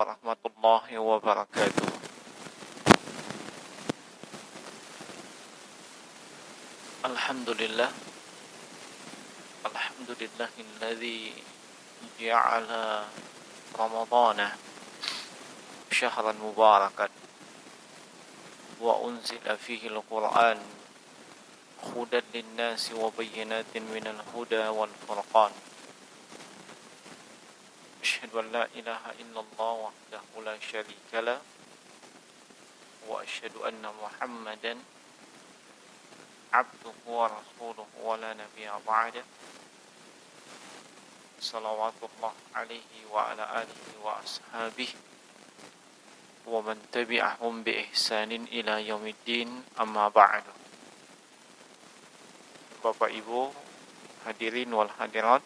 warahmatullahi wabarakatuh. Alhamdulillah, alhamdulillahilladzi ja'ala ramadhana syahran mubarakan wa unzila fihi al-Qur'an hudan lin-nasi wa bayyinatin minal huda wal furqan. Asyhadu an la ilaha illallah wahdahu la syarika lah wa asyhadu anna Muhammadan abduhu wa rasuluhu wa la nabiyya ba'dah. Salawatullah alaihi wa ala alihi wa ashabihi wa man tabi'ahum bi ihsanin ila yaumiddin, amma ba'du. Bapak Ibu hadirin wal hadirat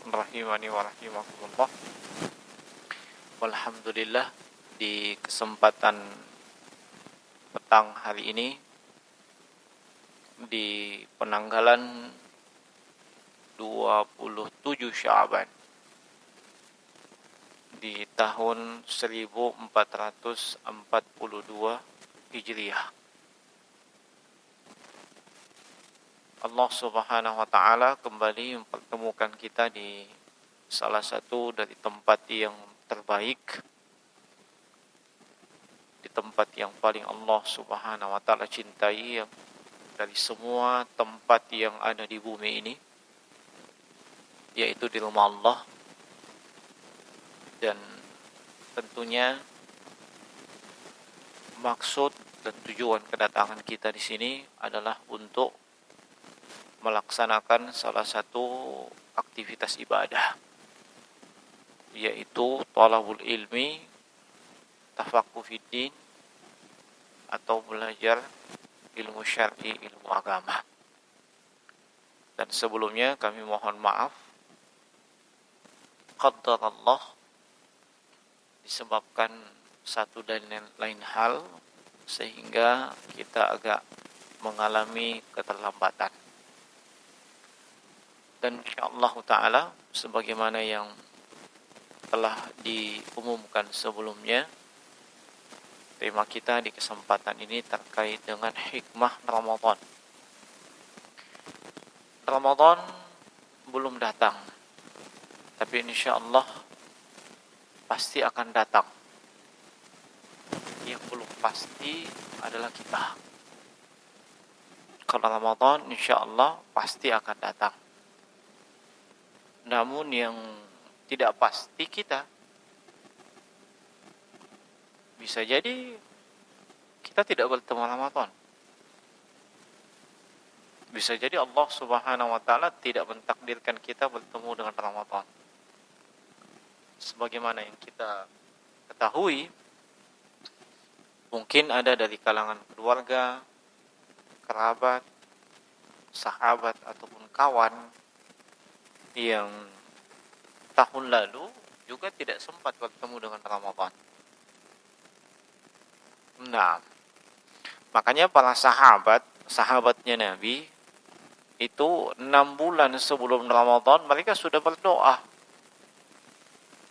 rahimani wa rahimakumullah. Alhamdulillah, di kesempatan petang hari ini di penanggalan 27 Sya'ban di tahun 1442 Hijriah, Allah Subhanahu wa taala kembali mempertemukan kita di salah satu dari tempat yang terbaik, di tempat yang paling Allah Subhanahu wa taala cintai dari semua tempat yang ada di bumi ini, yaitu di rumah Allah. Dan tentunya maksud dan tujuan kedatangan kita di sini adalah untuk melaksanakan salah satu aktivitas ibadah, yaitu thalabul ilmi, tafaqquh fiddin, atau belajar ilmu syar'i, ilmu agama. Dan sebelumnya kami mohon maaf, qaddarallah, disebabkan satu dan lain hal sehingga kita agak mengalami keterlambatan. Dan insyaallah ta'ala, sebagaimana yang telah diumumkan sebelumnya, tema kita di kesempatan ini terkait dengan hikmah Ramadan. Ramadan belum datang, tapi insyaallah pasti akan datang. Yang belum pasti adalah kita. Kalau Ramadan insyaallah pasti akan datang. Namun yang tidak pasti kita. Bisa jadi kita tidak bertemu Ramadan. Bisa jadi Allah Subhanahu wa taala tidak mentakdirkan kita bertemu dengan Ramadan. Sebagaimana yang kita ketahui, mungkin ada dari kalangan keluarga, kerabat, sahabat ataupun kawan yang tahun lalu juga tidak sempat bertemu dengan Ramadan. Nah, makanya para sahabatnya Nabi itu 6 bulan sebelum Ramadan mereka sudah berdoa,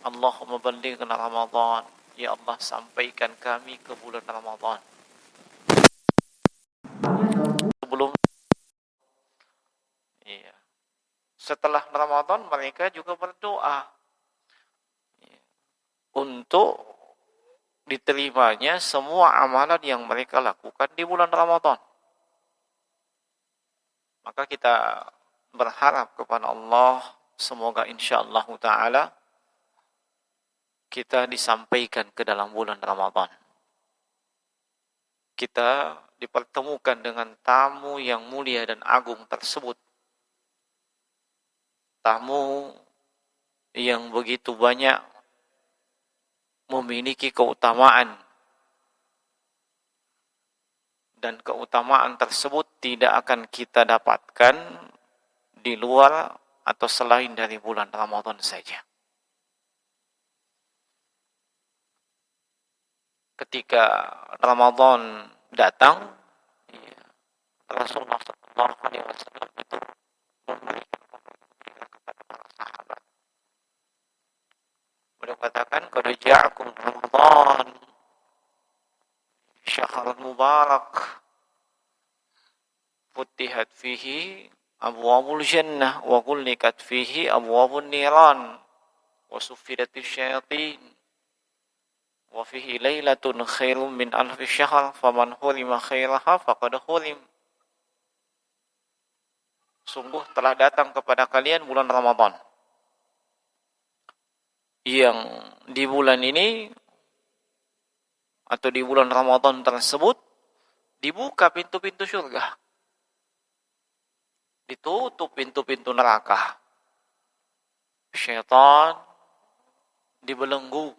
Allahumma ballighna Ramadan, ya Allah sampaikan kami ke bulan Ramadan. Sebelum setelah Ramadan mereka juga berdoa untuk diterimanya semua amalan yang mereka lakukan di bulan Ramadan. Maka kita berharap kepada Allah, semoga insyaallah ta'ala kita disampaikan ke dalam bulan Ramadan. Kita dipertemukan dengan tamu yang mulia dan agung tersebut. Tamu yang begitu banyak memiliki keutamaan, dan keutamaan tersebut tidak akan kita dapatkan di luar atau selain dari bulan Ramadan saja. Ketika Ramadan datang, Rasulullah SAW itu memberikan kepada para sahabat. Beliau katakan, qad ja'akum Ramadan syahrun mubarak futihat fihi abwabul jannah wa ghulliqat fihi abwabun niran wa suffidatis syayatin wa fihi lailatun khairum min alfi syahr faman hurima khairaha faqad hurim. Sungguh telah datang kepada kalian bulan Ramadan yang di bulan ini atau di bulan Ramadan tersebut dibuka pintu-pintu surga, ditutup pintu-pintu neraka, syaitan dibelenggu,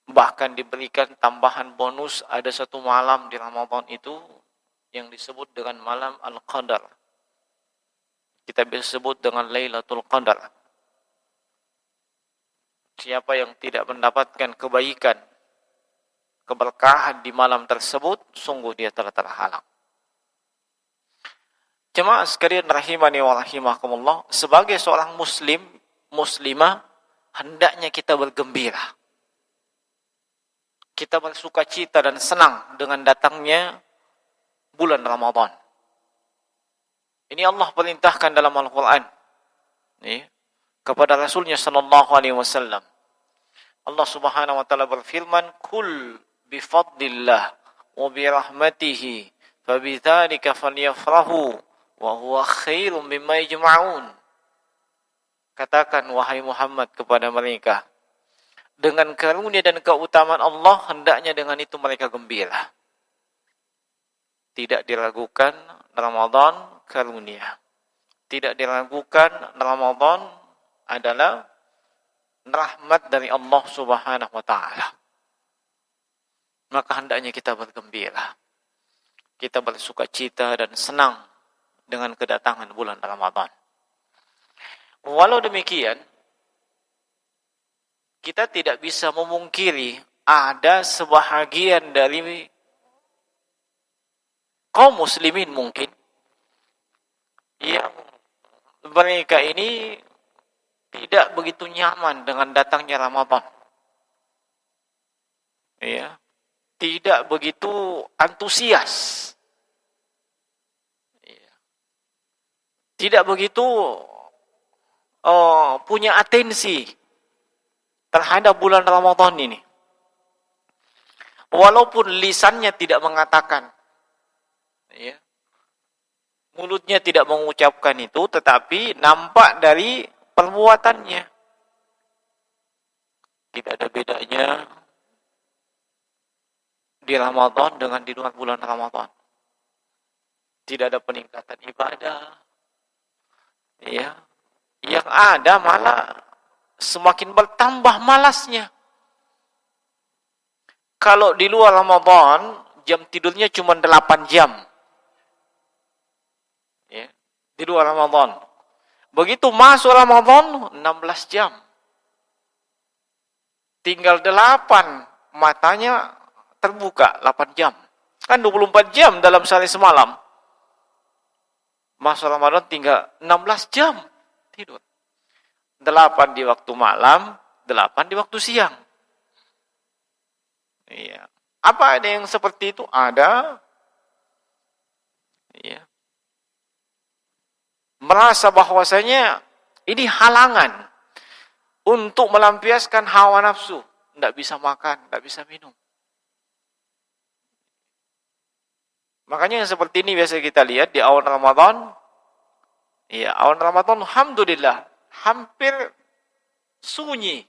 bahkan diberikan tambahan bonus. Ada satu malam di Ramadan itu yang disebut dengan malam Al-Qadar, kita bisa sebut dengan Lailatul Qadar. Siapa yang tidak mendapatkan kebaikan, keberkahan di malam tersebut, sungguh dia telah terhalang. Jemaah sekalian rahimani wa rahimakumullah, sebagai seorang muslim, muslimah, hendaknya kita bergembira. Kita bersukacita dan senang dengan datangnya bulan Ramadan. Ini Allah perintahkan dalam Al-Quran kepada Rasulnya sallallahu alaihi wasallam. Allah subhanahu wa ta'ala berfirman, Kul bifadlillah wa birahmatihi fabidzalika falyafrahu wa huwa khairum mimma yajma'un. Katakan wahai Muhammad kepada mereka, dengan karunia dan keutamaan Allah, hendaknya dengan itu mereka gembira. Tidak diragukan Ramadan karunia. Tidak diragukan Ramadan adalah rahmat dari Allah subhanahu wa ta'ala. Maka hendaknya kita bergembira. Kita bersukacita dan senang dengan kedatangan bulan Ramadan. Walau demikian, kita tidak bisa memungkiri ada sebahagian dari kaum muslimin mungkin yang mereka ini tidak begitu nyaman dengan datangnya Ramadan. Ya, tidak begitu antusias. Tidak begitu punya atensi terhadap bulan Ramadan ini. Walaupun lisannya tidak mengatakan, ya, mulutnya tidak mengucapkan itu, tetapi nampak dari perbuatannya. Tidak ada bedanya di Ramadan dengan di luar bulan Ramadan. Tidak ada peningkatan ibadah. Ya, yang ada malah semakin bertambah malasnya. Kalau di luar Ramadan, jam tidurnya cuma 8 jam. Ya, di luar Ramadan. Begitu masuk Ramadan, 16 jam. Tinggal 8, matanya terbuka 8 jam. Kan 24 jam dalam sehari semalam. Masuk Ramadan tinggal 16 jam tidur. 8 di waktu malam, 8 di waktu siang. Iya. Apa ada yang seperti itu? Ada. Iya. Merasa bahwasanya ini halangan untuk melampiaskan hawa nafsu. Tidak bisa makan, tidak bisa minum. Makanya yang seperti ini biasa kita lihat di awal Ramadan. Ya, awal Ramadan alhamdulillah hampir sunyi.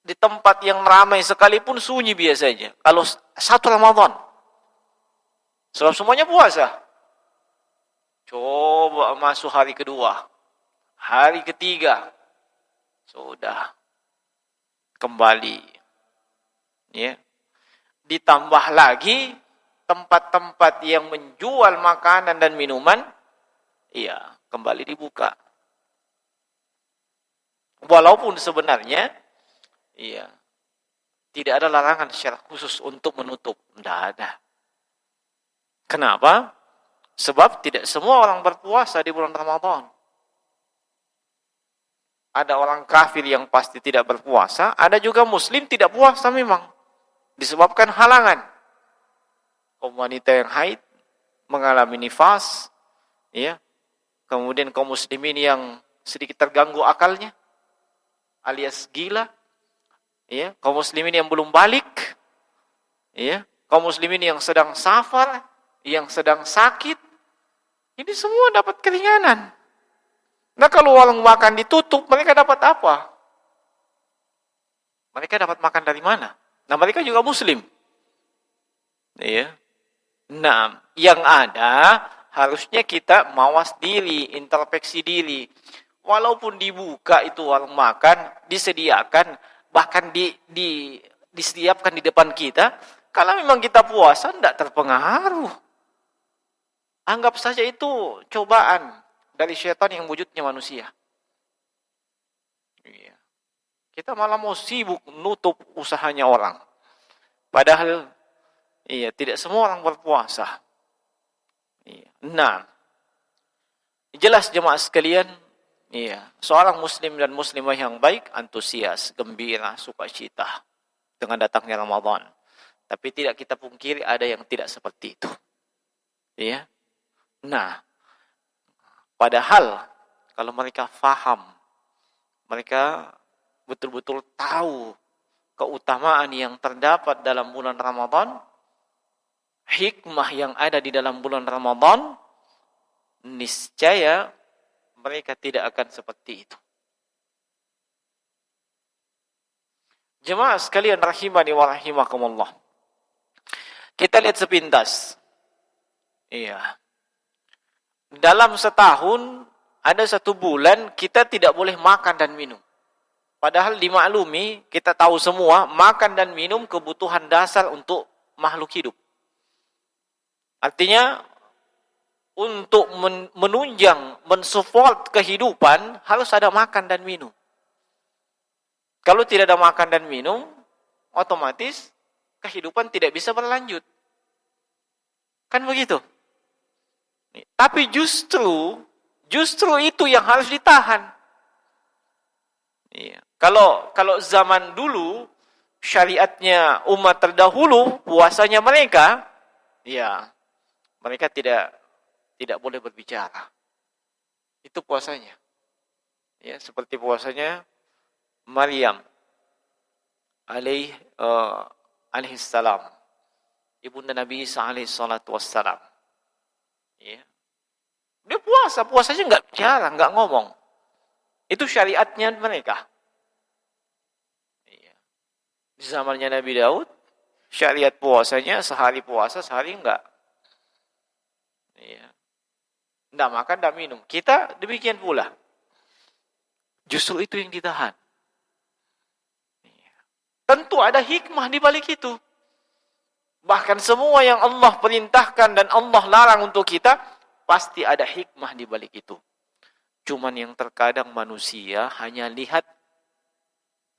Di tempat yang ramai sekalipun sunyi biasanya. Kalau satu Ramadan. Sebab semuanya puasa. Coba masuk hari kedua. Hari ketiga. Sudah kembali. Ya. Ditambah lagi tempat-tempat yang menjual makanan dan minuman, iya, kembali dibuka. Walaupun sebenarnya, iya, tidak ada larangan secara khusus untuk menutup. Tidak ada. Kenapa? Sebab tidak semua orang berpuasa di bulan Ramadan. Ada orang kafir yang pasti tidak berpuasa, ada juga muslim tidak puasa memang. Disebabkan halangan. Kaum wanita yang haid, mengalami nifas, ya. Kemudian kaum muslimin yang sedikit terganggu akalnya, alias gila, ya. Kaum muslimin yang belum balik, ya. Kaum muslimin yang sedang safar, yang sedang sakit, ini semua dapat keringanan. Nah kalau warung makan ditutup, mereka dapat apa? Mereka dapat makan dari mana? Nah mereka juga muslim. Iya. Nah, yang ada harusnya kita mawas diri, introspeksi diri. Walaupun dibuka itu warung makan, disediakan, bahkan disediakan di depan kita, kalau memang kita puasa, tidak terpengaruh. Anggap saja itu cobaan dari syaitan yang wujudnya manusia. Iya. Kita malah mau sibuk nutup usahanya orang. Padahal iya, tidak semua orang berpuasa. Iya. Nah, jelas jemaah sekalian, iya, seorang muslim dan muslimah yang baik antusias, gembira, sukacita dengan datangnya Ramadan. Tapi tidak kita pungkiri ada yang tidak seperti itu. Iya. Nah, padahal kalau mereka faham, mereka betul-betul tahu keutamaan yang terdapat dalam bulan Ramadan, hikmah yang ada di dalam bulan Ramadan, niscaya mereka tidak akan seperti itu. Jemaah sekalian rahimani wa rahimakumullah. Kita lihat sepintas. Iya. Dalam setahun ada 1 bulan kita tidak boleh makan dan minum. Padahal dimaklumi, kita tahu semua, makan dan minum kebutuhan dasar untuk makhluk hidup. Artinya, untuk menunjang, mensupport kehidupan, harus ada makan dan minum. Kalau tidak ada makan dan minum, otomatis kehidupan tidak bisa berlanjut. Kan begitu? Tapi justru itu yang harus ditahan. Iya. Kalau zaman dulu syariatnya umat terdahulu, puasanya mereka, ya mereka tidak boleh berbicara. Itu puasanya. Ya, seperti puasanya Maryam alaihi salam, ibunda Nabi Isa alaihi salatu wassalam. Ya. Dia puasanya enggak bicara, enggak ngomong. Itu syariatnya mereka. Ya. Di zamannya Nabi Daud, syariat puasanya sehari puasa, sehari enggak. Ya. Enggak makan, enggak minum. Kita demikian pula. Justru itu yang ditahan. Ya. Tentu ada hikmah di balik itu. Bahkan semua yang Allah perintahkan dan Allah larang untuk kita, pasti ada hikmah di balik itu. Cuman yang terkadang manusia hanya lihat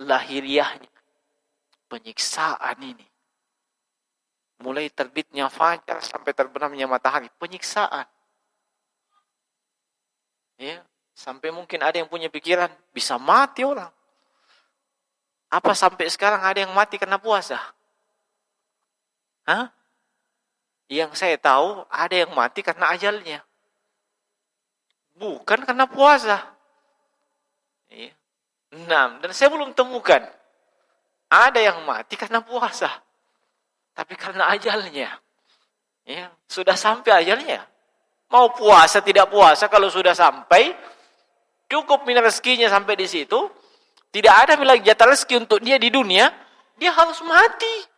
lahiriahnya. Penyiksaan ini. Mulai terbitnya fajar sampai terbenamnya matahari. Penyiksaan. Ya, sampai mungkin ada yang punya pikiran, bisa mati orang. Apa sampai sekarang ada yang mati karena puasa? Hah? Yang saya tahu ada yang mati karena ajalnya. Bukan karena puasa. Ya. Nah, dan saya belum temukan ada yang mati karena puasa. Tapi karena ajalnya. Ya, sudah sampai ajalnya. Mau puasa tidak puasa, kalau sudah sampai cukup minat rezekinya sampai di situ, tidak ada lagi jatah rezeki untuk dia di dunia, dia harus mati.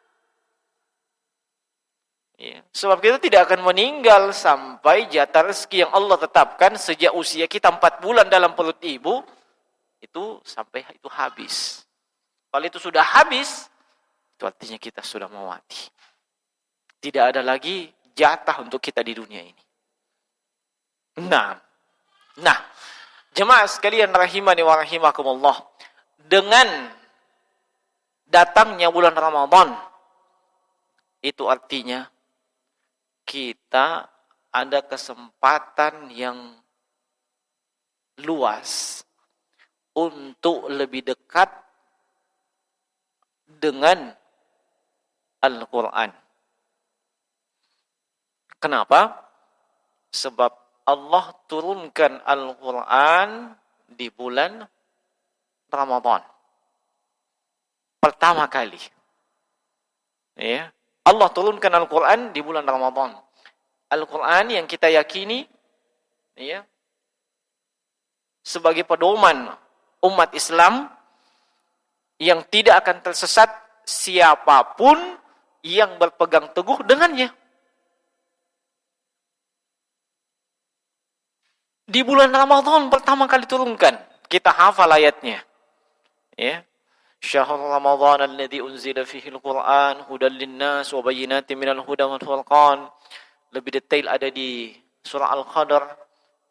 Ya, sebab kita tidak akan meninggal sampai jatah rezeki yang Allah tetapkan sejak usia kita 4 bulan dalam perut ibu, itu sampai itu habis. Kalau itu sudah habis, itu artinya kita sudah mau mati. Tidak ada lagi jatah untuk kita di dunia ini. Nah, jemaah sekalian rahimani wa rahimakumullah, dengan datangnya bulan Ramadan, itu artinya kita ada kesempatan yang luas untuk lebih dekat dengan Al-Quran. Kenapa? Sebab Allah turunkan Al-Quran di bulan Ramadan. Pertama kali. Ya. Allah turunkan Al-Quran di bulan Ramadan. Al-Quran yang kita yakini ya, sebagai pedoman umat Islam yang tidak akan tersesat siapapun yang berpegang teguh dengannya. Di bulan Ramadan pertama kali turunkan. Kita hafal ayatnya. Ya. Syahrul Ramadan alladzi unzila fihi al-Qur'an hudan lin-nas wa bayyinatin minal huda wal furqan. Lebih detail ada di surah Al-Qadar.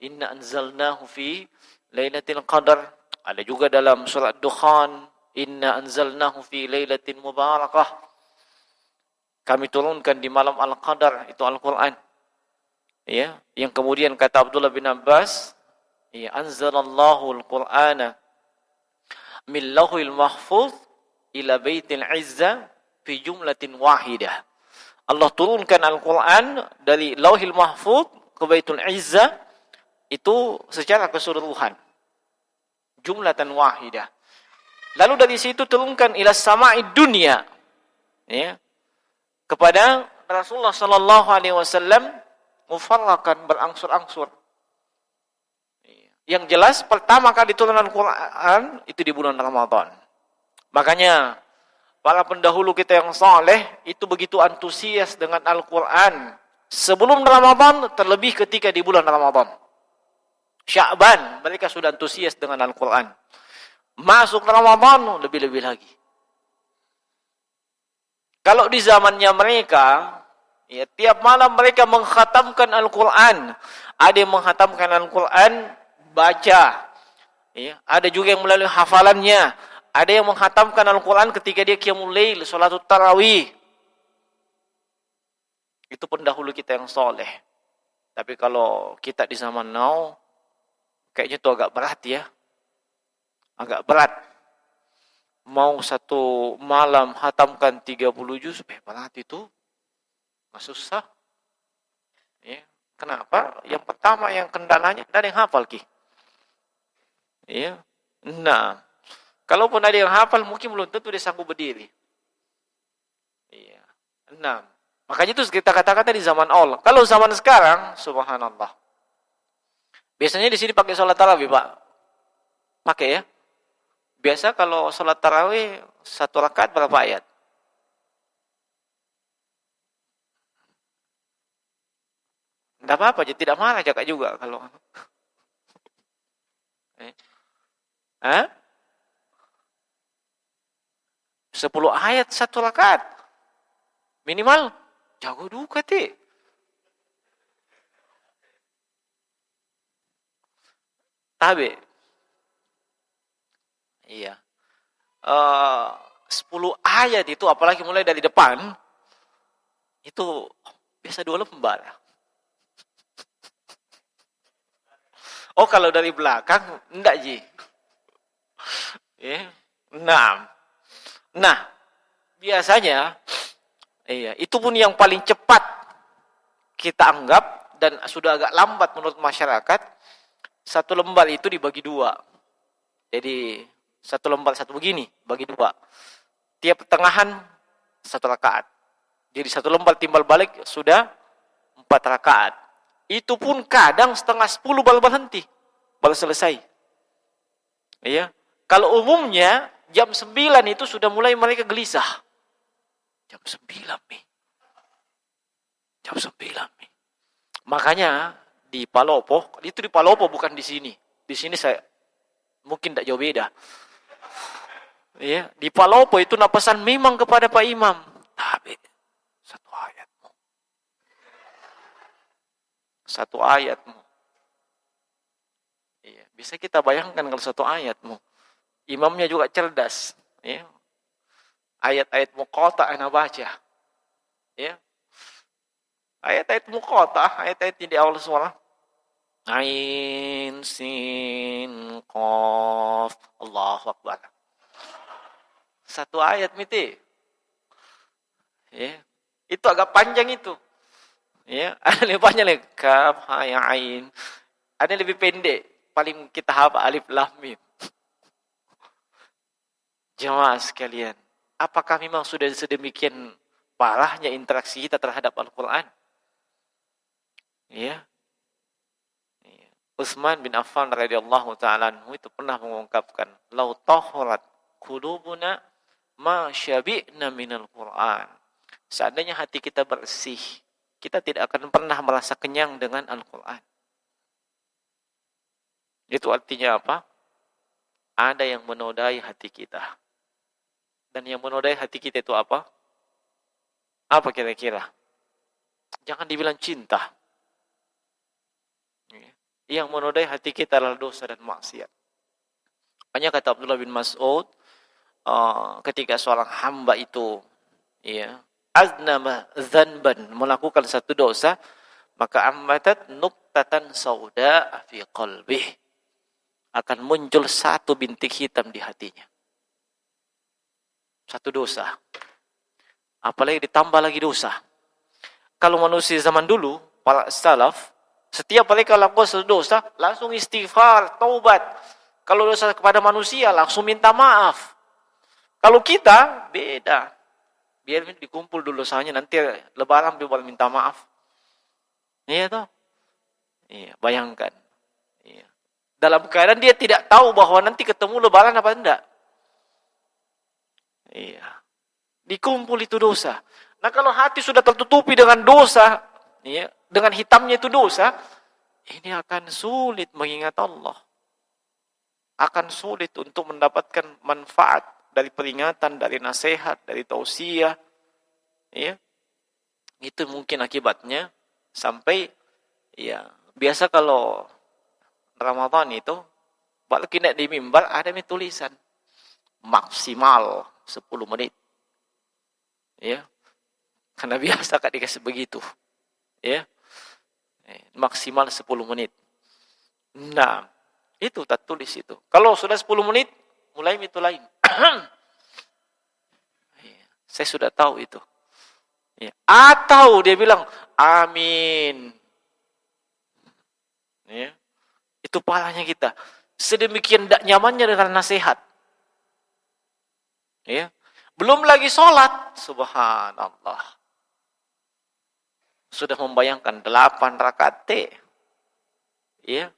Inna anzalnahu fi lailatul qadar. Ada juga dalam surah Ad-Dukhan. Inna anzalnahu fi lailatin mubarakah. Kami turunkan di malam Al-Qadar, itu Al-Quran. Ya, yang kemudian kata Abdullah bin Abbas, ya, anzalallahu al-Qur'ana min lauhil mahfuz ila baitil izza fi jumlatin wahidah. Allah turunkan Al-Quran dari lauhil mahfuz ke baitul izza itu secara keseluruhan. Jumlatan wahidah. Lalu dari situ turunkan ila sama'id dunya. Ya. Kepada Rasulullah sallallahu alaihi wasallam mufarraqan berangsur-angsur. Yang jelas pertama kali turun Al-Quran itu di bulan Ramadan. Makanya para pendahulu kita yang saleh itu begitu antusias dengan Al-Quran sebelum Ramadan, terlebih ketika di bulan Ramadan. Sya'ban mereka sudah antusias dengan Al-Quran. Masuk Ramadan lebih-lebih lagi. Kalau di zamannya mereka, ya, tiap malam mereka mengkhatamkan Al-Quran. Ada yang mengkhatamkan Al-Quran baca. Ya, ada juga yang melalui hafalannya. Ada yang mengkhatamkan Al-Quran ketika dia qiyamul lail, salatul tarawih. Itu pendahulu kita yang soleh. Tapi kalau kita di zaman now, kayaknya itu agak berat ya. Agak berat. Mau satu malam hatamkan 30 juz, berat itu. Nggak susah. Ya. Kenapa? Yang pertama, yang kendalanya, ada yang hafal, Ki. Ya. Nah, kalaupun ada yang hafal, mungkin belum tentu dia sanggup berdiri. Ya. Nah, makanya itu kita kata-kata di zaman Allah. Kalau zaman sekarang, subhanallah. Biasanya di sini pakai sholat tarawih, Pak. Pakai ya. Biasa kalau sholat tarawih, satu rakaat berapa ayat? Tidak apa-apa, tidak marah Kakak juga kalau. Hah? 10 ayat satu rakaat. Minimal. Jago duka, Ti. Tabe. Iya. 10 ayat itu, apalagi mulai dari depan, itu biasa 2 lembar. Oh, kalau dari belakang, enggak, Ji. Ya. Nah, biasanya, iya, itu pun yang paling cepat kita anggap, dan sudah agak lambat menurut masyarakat, satu lembar itu dibagi 2. Jadi, satu lembar satu begini, bagi 2. Tiap pertengahan, 1 rakaat. Jadi, satu lembar timbal balik, sudah 4 rakaat. Itu pun kadang setengah 10 baru berhenti. Baru selesai. Iya. Kalau umumnya, jam 9 itu sudah mulai mereka gelisah. Jam 9 nih. Jam 9 nih. Makanya, di Palopo, itu di Palopo bukan di sini. Di sini saya, mungkin tidak jauh beda. Ya, di Palopo itu napasan memang kepada Pak Imam. Tapi, 1 ayatmu. 1 ayatmu. Iya, bisa kita bayangkan kalau 1 ayatmu. Imamnya juga cerdas. Ya. Ayat-ayat muqatta ana baca. Ya. Ayat-ayat muqatta, ayat-ayat di awal surah. Ain, sin, qaf. Allahu Akbar. Satu ayat miti. Ya. Itu agak panjang itu. Ya, ada lebih panjang lagi. Kaf, ha, ya, ain. Ada yang lebih pendek. Paling kita hafal alif lam mim. Jemaah sekalian, apakah memang sudah sedemikian parahnya interaksi kita terhadap Al-Quran? Ya. Utsman bin Affan radhiyallahu taala anhu itu pernah mengungkapkan, "Lau tahurat qulubuna ma syabi'na minal Qur'an." Seandainya hati kita bersih, kita tidak akan pernah merasa kenyang dengan Al-Quran. Itu artinya apa? Ada yang menodai hati kita. Dan yang menodai hati kita itu apa? Apa kira-kira? Jangan dibilang cinta. Yang menodai hati kita adalah dosa dan maksiat. Makanya kata Abdullah bin Mas'ud, ketika seorang hamba itu aznama dzanban, melakukan satu dosa, maka ammatat nuqtatan sauda fi qalbih, akan muncul satu bintik hitam di hatinya. Satu dosa. Apalagi ditambah lagi dosa. Kalau manusia zaman dulu, para salaf, setiap mereka lakukan satu dosa, langsung istighfar, taubat. Kalau dosa kepada manusia, langsung minta maaf. Kalau kita, beda. Biar dikumpul dulu dosanya, nanti lebaran baru minta maaf. Iya toh? Iya, bayangkan. Iya. Dalam keadaan dia tidak tahu bahwa nanti ketemu lebaran apa enggak. Iya. Dikumpul itu dosa. Nah, kalau hati sudah tertutupi dengan dosa, ya, dengan hitamnya itu dosa, ini akan sulit mengingat Allah. Akan sulit untuk mendapatkan manfaat dari peringatan, dari nasihat, dari tausiah. Ya. Itu mungkin akibatnya sampai biasa kalau Ramadan itu balik kena di mimbar ada tulisan maksimal 10 menit. Ya. Karena biasa kan dikasih begitu. Ya. Maksimal 10 menit. Nah, itu tak tulis itu. Kalau sudah 10 menit, mulai itu lain. Saya sudah tahu itu. Ya. Atau dia bilang, amin. Ya. Itu pahalanya kita. Sedemikian tidak nyamannya dengan nasihat. Ya. Belum lagi sholat. Subhanallah. Sudah membayangkan 8 rakaat. Ya.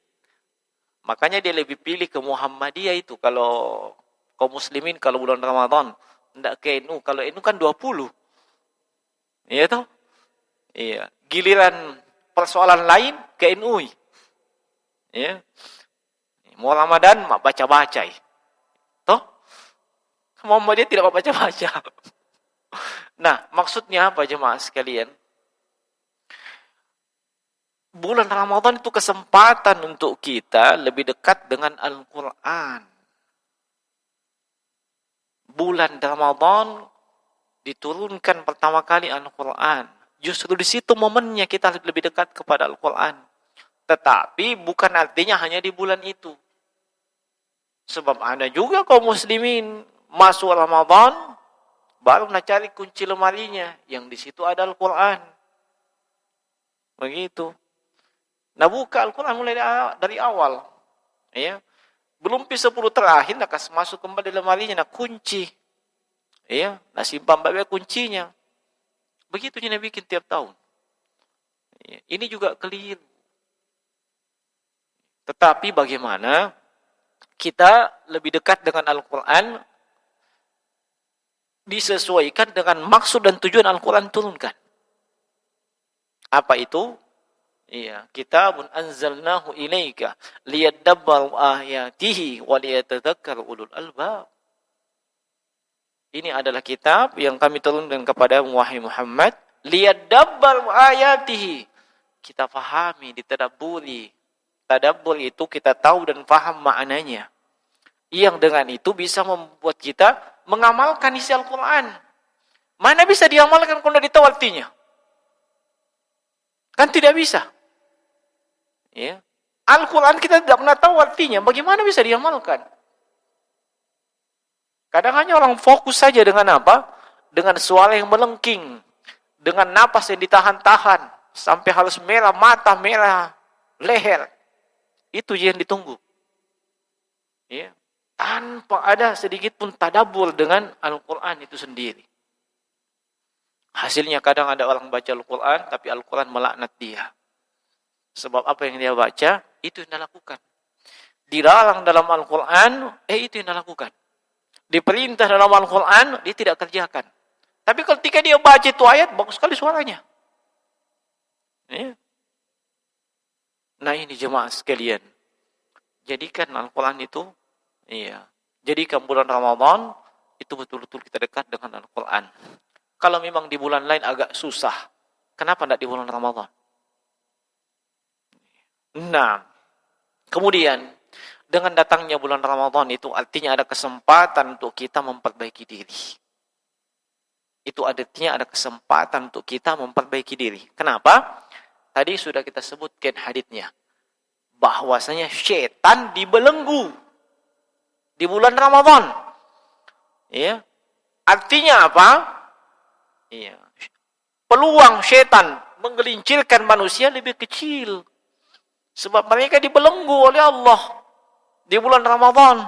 Makanya dia lebih pilih ke Muhammadiyah itu. Kalau kaum muslimin kalau bulan Ramadan. Tidak ke NU. Kalau NU kan 20. Iya toh? Iya. Giliran persoalan lain ke NU. Iya. Mau Ramadan mak baca-baca. Toh? Muhammadiyah tidak baca-baca. Nah, maksudnya apa jemaah sekalian? Bulan Ramadan itu kesempatan untuk kita lebih dekat dengan Al-Quran. Bulan Ramadan diturunkan pertama kali Al-Quran. Justru di situ momennya kita lebih dekat kepada Al-Quran. Tetapi bukan artinya hanya di bulan itu. Sebab ada juga kaum muslimin masuk Ramadan baru nak cari kunci lemarinya yang di situ ada Al-Quran. Begitu. Nah, buka Al-Quran mulai dari awal. Ya. Belum P10 terakhir, nak masuk kembali lemarinya, nak kunci. Ya, nak simpan baik kuncinya. Begitu yang bikin tiap tahun. Ya. Ini juga keliru. Tetapi bagaimana kita lebih dekat dengan Al-Quran disesuaikan dengan maksud dan tujuan Al-Quran turunkan. Apa itu? Iya, kitabun anzalnahu ilaika liyadabbaru ayatihi wa liyatadzakkar ulul albab. Ini adalah kitab yang kami turunkan kepada wahai Muhammad, liyadabbaru ayatihi. Kita fahami, ditadabburi. Tadabbur itu kita tahu dan faham maknanya. Yang dengan itu bisa membuat kita mengamalkan isi Al-Quran. Mana bisa diamalkan kalau tidak tahu artinya? Kan tidak bisa. Ya. Al-Quran kita tidak pernah tahu artinya, bagaimana bisa diamalkan? Kadang hanya orang fokus saja dengan apa? Dengan suara yang melengking, dengan napas yang ditahan-tahan, sampai harus merah mata, merah leher. Itu yang ditunggu. Ya. Tanpa ada sedikit pun tadabbur dengan Al-Quran itu sendiri. Hasilnya kadang ada orang baca Al-Quran, tapi Al-Quran melaknat dia. Sebab apa yang dia baca, itu yang dia lakukan. Dilarang dalam Al-Quran, itu yang dia lakukan. Diperintah dalam Al-Quran, dia tidak kerjakan. Tapi ketika dia baca itu ayat, bagus sekali suaranya. Ya. Nah ini jemaah sekalian. Jadikan Al-Quran itu, jadikan bulan Ramadan, itu betul-betul kita dekat dengan Al-Quran. Kalau memang di bulan lain agak susah, kenapa tidak di bulan Ramadan? Nah, kemudian dengan datangnya bulan Ramadan itu artinya ada kesempatan untuk kita memperbaiki diri. Itu artinya ada kesempatan untuk kita memperbaiki diri. Kenapa? Tadi sudah kita sebutkan haditsnya. Bahwasanya syaitan dibelenggu di bulan Ramadan. Ya. Artinya apa? Iya. Peluang syaitan menggelincirkan manusia lebih kecil. Sebab mereka dibelenggu oleh Allah di bulan Ramadan.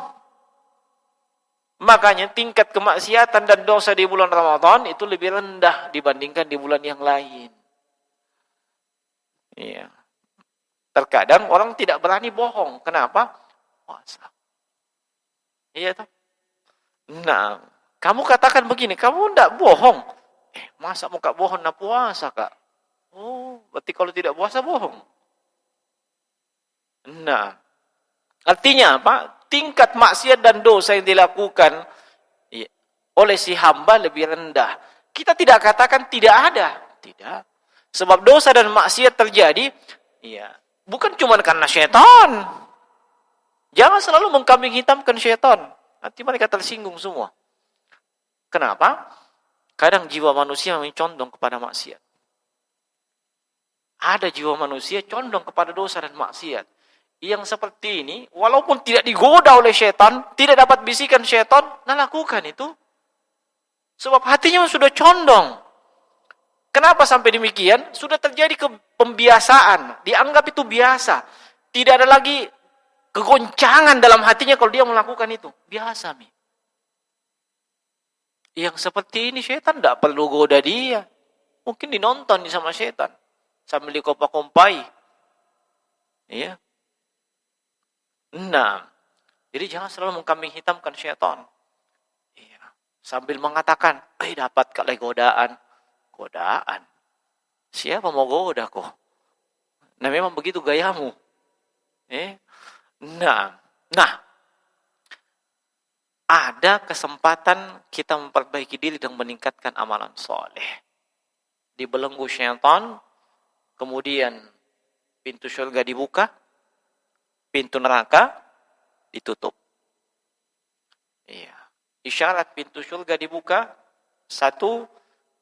Makanya tingkat kemaksiatan dan dosa di bulan Ramadan itu lebih rendah dibandingkan di bulan yang lain. Iya. Terkadang orang tidak berani bohong. Kenapa? Puasa. Iya toh? Nah, kamu katakan begini, kamu tidak bohong. Masa mau kak bohong nak puasa kak? Oh, berarti kalau tidak puasa bohong. Nah, artinya apa? Tingkat maksiat dan dosa yang dilakukan oleh si hamba lebih rendah. Kita tidak katakan tidak ada, tidak. Sebab dosa dan maksiat terjadi, bukan cuma karena syaitan. Jangan selalu mengkambing hitamkan syaitan. Nanti mereka tersinggung semua. Kenapa? Kadang jiwa manusia memang condong kepada maksiat. Ada jiwa manusia condong kepada dosa dan maksiat. Yang seperti ini, walaupun tidak digoda oleh syaitan, tidak dapat bisikan syaitan, nah lakukan itu. Sebab hatinya sudah condong. Kenapa sampai demikian? Sudah terjadi pembiasaan. Dianggap itu biasa. Tidak ada lagi kegoncangan dalam hatinya kalau dia melakukan itu. Biasa, Mi. Yang seperti ini syaitan tidak perlu goda dia. Mungkin dinonton sama syaitan. Sambil dikopak-kompai. Iya. Nah. Jadi jangan selalu mengkambing hitamkan syaitan. Iya. Sambil mengatakan, dapat kali godaan. Godaan. Siapa mau goda kok? Nah memang begitu gayamu. Nah. Ada kesempatan kita memperbaiki diri dan meningkatkan amalan soleh. Dibelenggu syaitan, kemudian pintu surga dibuka, pintu neraka ditutup. Iya. Isyarat pintu surga dibuka, satu,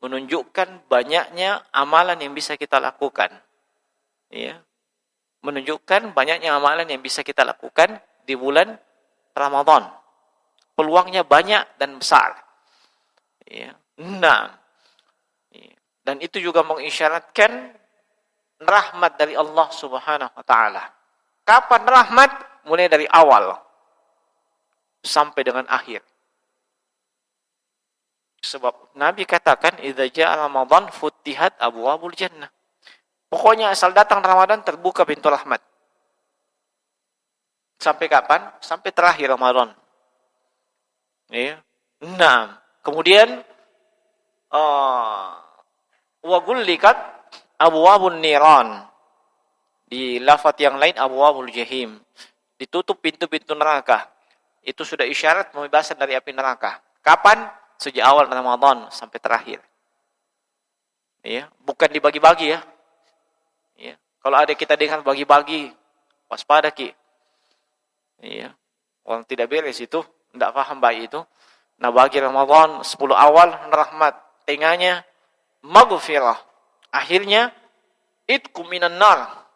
menunjukkan banyaknya amalan yang bisa kita lakukan. Iya. Menunjukkan banyaknya amalan yang bisa kita lakukan di bulan Ramadan. Peluangnya banyak dan besar. Ya. Nah, dan itu juga mengisyaratkan rahmat dari Allah Subhanahu wa taala. Kapan rahmat? Mulai dari awal sampai dengan akhir. Sebab Nabi katakan, "Idza jaa Ramadan futihat abwaabul jannah." Pokoknya asal datang Ramadan terbuka pintu rahmat. Sampai kapan? Sampai terakhir Ramadan. Ya. Nah, kemudian wa gullikat abwaabun niran. Di lafaz yang lain abwaabul jahim. Ditutup pintu-pintu neraka. Itu sudah isyarat pembebasan dari api neraka. Kapan? Sejak awal Ramadan sampai terakhir. Ya, bukan dibagi-bagi ya. Ya. Kalau ada kita dengar bagi-bagi, waspada ki. Ya. Orang tidak beres itu. Tidak paham baik itu. Nah bagi Ramadan 10 awal rahmat. Tengahnya maghfirah. Akhirnya itqu minan nar.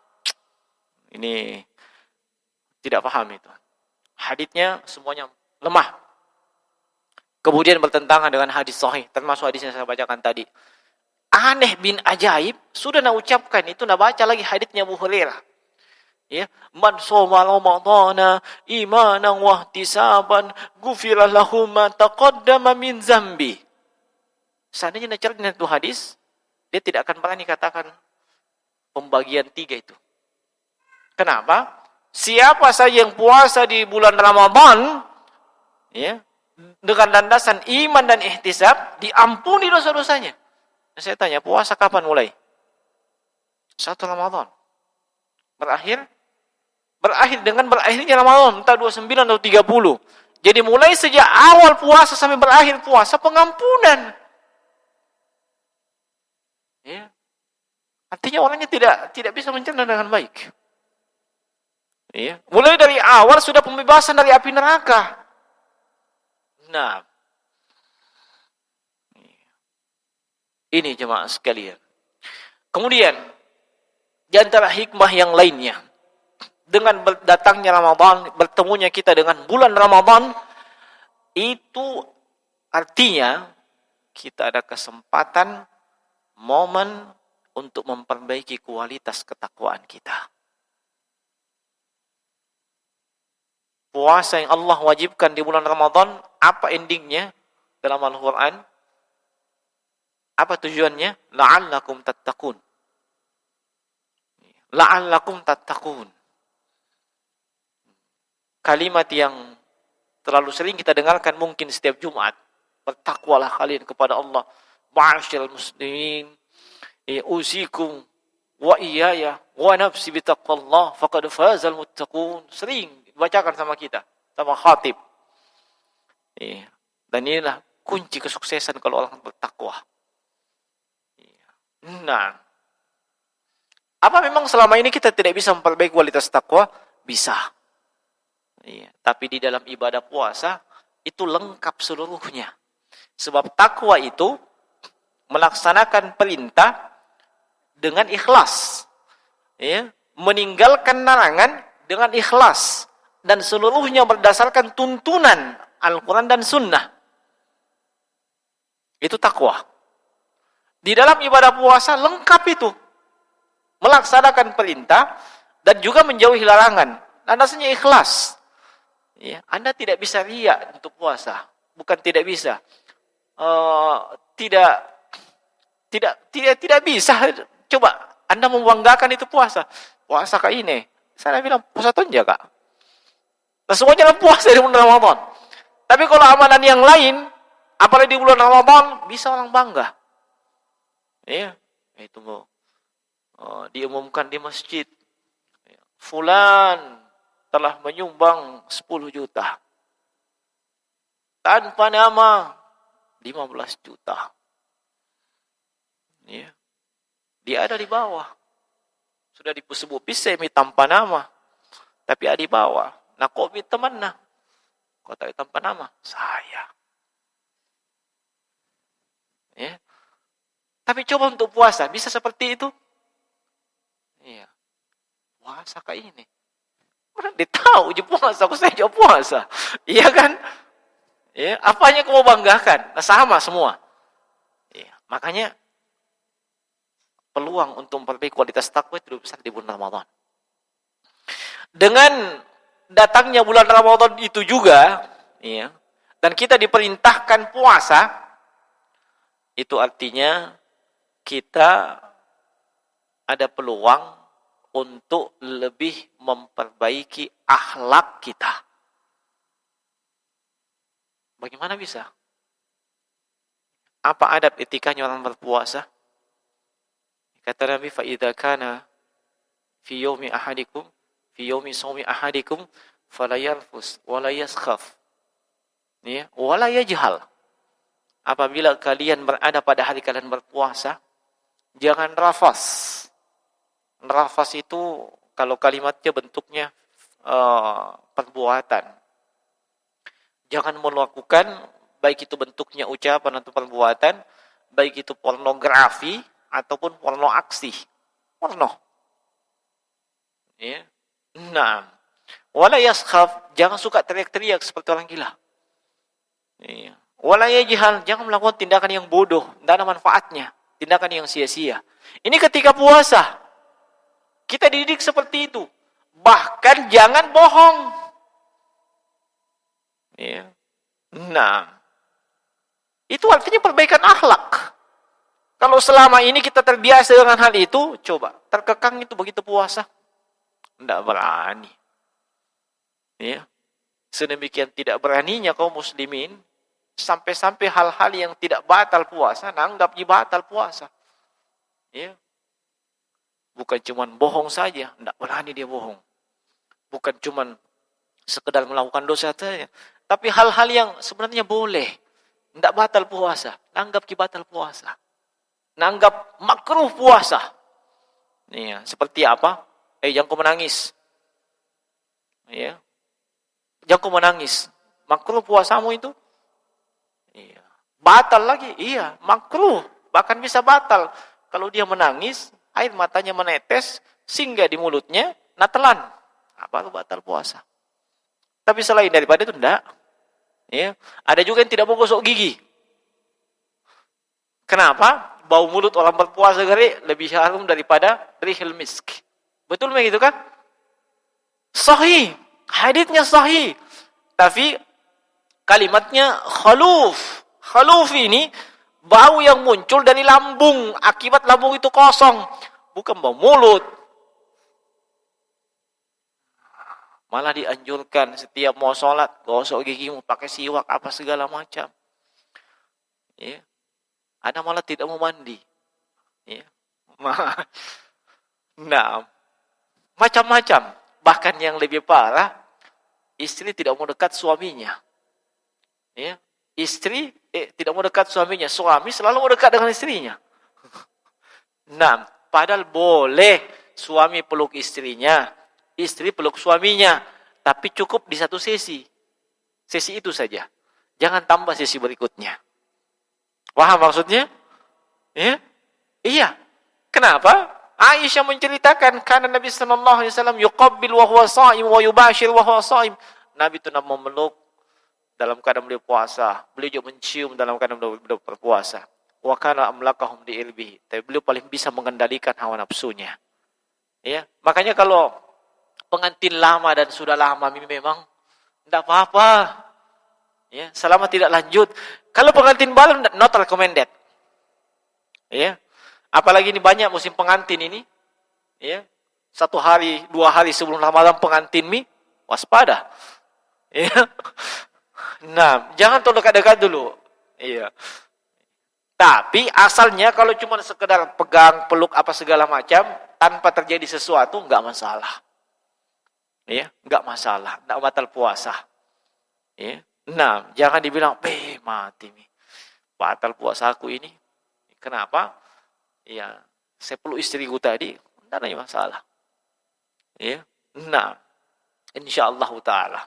Ini Tidak paham itu. Haditsnya semuanya lemah. Kemudian bertentangan dengan hadis sahih, termasuk hadis yang saya bacakan tadi. Aneh bin ajaib, sudah nak ucapkan itu, nak baca lagi haditsnya Abu Hurairah. Ya, man shoma ramadhana imanan wa ihtisaban ghufira lahu ma taqaddama min zambi. Seandainya nak cari itu hadis, dia tidak akan berani katakan pembagian 3 itu. Kenapa? Siapa saja yang puasa di bulan Ramadan, ya, dengan landasan iman dan ihtisab, diampuni dosa-dosanya. Saya tanya, puasa kapan mulai? 1 Ramadan. Berakhir dengan berakhirnya Ramadan, entah 29 atau 30. Jadi mulai sejak awal puasa sampai berakhir puasa, pengampunan. Ya. Artinya orangnya tidak bisa mencerna dengan baik. Ya. Mulai dari awal sudah pembebasan dari api neraka. Nah, ini jemaah sekalian. Kemudian, di antara hikmah yang lainnya, dengan datangnya Ramadan, bertemunya kita dengan bulan Ramadan, itu artinya kita ada kesempatan, momen untuk memperbaiki kualitas ketakwaan kita. Puasa yang Allah wajibkan di bulan Ramadan, apa endingnya dalam Al-Quran? Apa tujuannya? La'allakum tattaqun. La'allakum tattaqun. Kalimat yang terlalu sering kita dengarkan mungkin setiap Jumat. Bertakwalah kalian kepada Allah. Ma'asyiral muslimin, usikum wa iyaya wa nafsi bitaqwallah faqad fazal muttaqun. Sering dibacakan sama kita, sama khatib. Dan inilah kunci kesuksesan kalau orang bertakwa. Nah, apa memang selama ini kita tidak bisa memperbaiki kualitas takwa? Bisa. Tapi di dalam ibadah puasa itu lengkap seluruhnya. Sebab takwa itu melaksanakan perintah dengan ikhlas. Meninggalkan larangan dengan ikhlas. Dan seluruhnya berdasarkan tuntunan Al-Quran dan Sunnah. Itu takwa. Di dalam ibadah puasa lengkap itu. Melaksanakan perintah dan juga menjauhi larangan. Landasannya ikhlas. Anda tidak bisa riya untuk puasa. Bukan tidak bisa. Tidak bisa. Coba Anda membanggakan itu puasa. Puasa kayak ini. Saya bilang puasa tonja kak. Nah, semuanya dalam puasa di bulan Ramadan. Tapi kalau amalan yang lain, apalagi di bulan Ramadan, bisa orang bangga. Itu diumumkan di masjid. Fulan telah menyumbang 10 juta. Tanpa nama 15 juta. Dia ada di bawah. Sudah disebut pisemi tanpa nama. Tapi ada di bawah. Nah, kok teman nah? Kok tak tanpa nama? Saya. Tapi coba untuk puasa, bisa seperti itu? Puasa kayak ini. Orang dia tahu je puasa, aku saya jawab puasa. Iya kan? Apanya kau mau banggakan? Nah, sama semua. Makanya peluang untuk memperbaiki kualitas takwa itu lebih besar di bulan Ramadan. Dengan datangnya bulan Ramadan itu juga, dan kita diperintahkan puasa, itu artinya kita ada peluang untuk lebih memperbaiki akhlak kita. Bagaimana bisa? Apa adab etikanya orang berpuasa? Kata Nabi, فَإِذَا كَانَ فِي يَوْمِ أَحَدِكُمْ فِي يَوْمِ صَوْمِ أَحَدِكُمْ فَلَا يَرْفُثْ وَلَا يَسْخَفْ وَلَا يَجْهَلْ. Apabila kalian berada pada hari kalian berpuasa, jangan rafas. Rafas itu kalau kalimatnya bentuknya perbuatan. Jangan melakukan, baik itu bentuknya ucapan atau perbuatan, baik itu pornografi ataupun porno aksi. Porno. Nah, Wala yaskhaf, jangan suka teriak-teriak seperti orang gila. Iya. Wala yajhal, jangan melakukan tindakan yang bodoh, tidak ada manfaatnya, tindakan yang sia-sia. Ini ketika puasa. Kita dididik seperti itu. Bahkan jangan bohong. Ya. Nah, itu artinya perbaikan akhlak. Kalau selama ini kita terbiasa dengan hal itu, coba terkekang itu begitu puasa, tidak berani. Ya. Sedemikian tidak beraninya kaum muslimin, sampai-sampai hal-hal yang tidak batal puasa, nanggap batal puasa. Ya. Bukan cuma bohong saja, tidak berani dia bohong. Bukan cuma sekedar melakukan dosa saja, tapi hal-hal yang sebenarnya boleh, tidak batal puasa, nanggap batal puasa. Nanggap makruh puasa. Ya, seperti apa? Jangan kau menangis. Ya. Jangan kau menangis. Makruh puasamu itu? Iya. Batal lagi? Iya, makruh. Bahkan bisa batal. Kalau dia menangis, air matanya menetes, singgah di mulutnya, natelan. Baru batal puasa. Tapi selain daripada itu, enggak. Ya. Ada juga yang tidak mau gosok gigi. Kenapa? Bau mulut orang berpuasa lebih harum daripada rihil misk. Betul begitu kan? Sahih. Haditsnya sahih. Tapi kalimatnya khaluf. Khaluf ini bau yang muncul dari lambung. Akibat lambung itu kosong. Bukan bau mulut. Malah dianjurkan setiap mau sholat, gosok gigimu pakai siwak apa segala macam. Ya. Ada malah tidak mau mandi. Ya. Nah, macam-macam. Bahkan yang lebih parah, istri tidak mau dekat suaminya. Ya. Istri tidak mau dekat suaminya. Suami selalu mau dekat dengan istrinya. Nah, padahal boleh suami peluk istrinya, istri peluk suaminya. Tapi cukup di satu sesi. Sesi itu saja. Jangan tambah sesi berikutnya. Paham maksudnya? Ya? Iya. Kenapa? Aisyah menceritakan karena Nabi sallallahu alaihi wasallam yuqabbil wa huwa shaim wa yubashir wa huwa shaim. Nabi itu memeluk dalam keadaan beliau puasa, beliau juga mencium dalam keadaan beliau berpuasa. Wa kana amlakahum di ilbihi. Tapi beliau paling bisa mengendalikan hawa nafsunya. Ya, makanya kalau pengantin lama dan sudah lama memang tidak apa-apa. Ya, selama tidak lanjut. Kalau pengantin baru not recommended. Ya. Apalagi ini banyak musim pengantin ini. Ya. 1 hari, 2 hari sebelum Ramadan pengantin waspada. Ya. Nah, jangan terlalu dekat-dekat dulu. Iya. Tapi asalnya kalau cuma sekedar pegang, peluk apa segala macam tanpa terjadi sesuatu enggak masalah. Ya, enggak masalah, enggak batal puasa. Ya. Nah, jangan dibilang, mati nih. Batal puasaku ini. Kenapa? Ya, saya peluk istriku tadi, tidak ada masalah. Ya. Nah, insyaallah taala.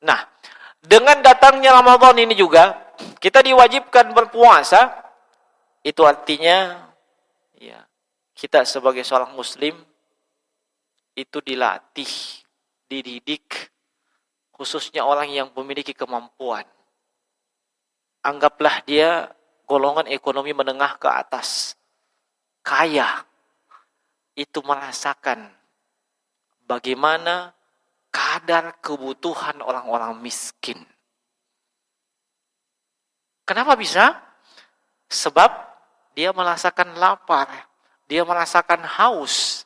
Nah, dengan datangnya Ramadan ini juga kita diwajibkan berpuasa. Itu artinya ya, kita sebagai seorang muslim itu dilatih, dididik, khususnya orang yang memiliki kemampuan. Anggaplah dia golongan ekonomi menengah ke atas. Kaya. Itu merasakan bagaimana kadar kebutuhan orang-orang miskin. Kenapa bisa? Sebab dia merasakan lapar. Dia merasakan haus.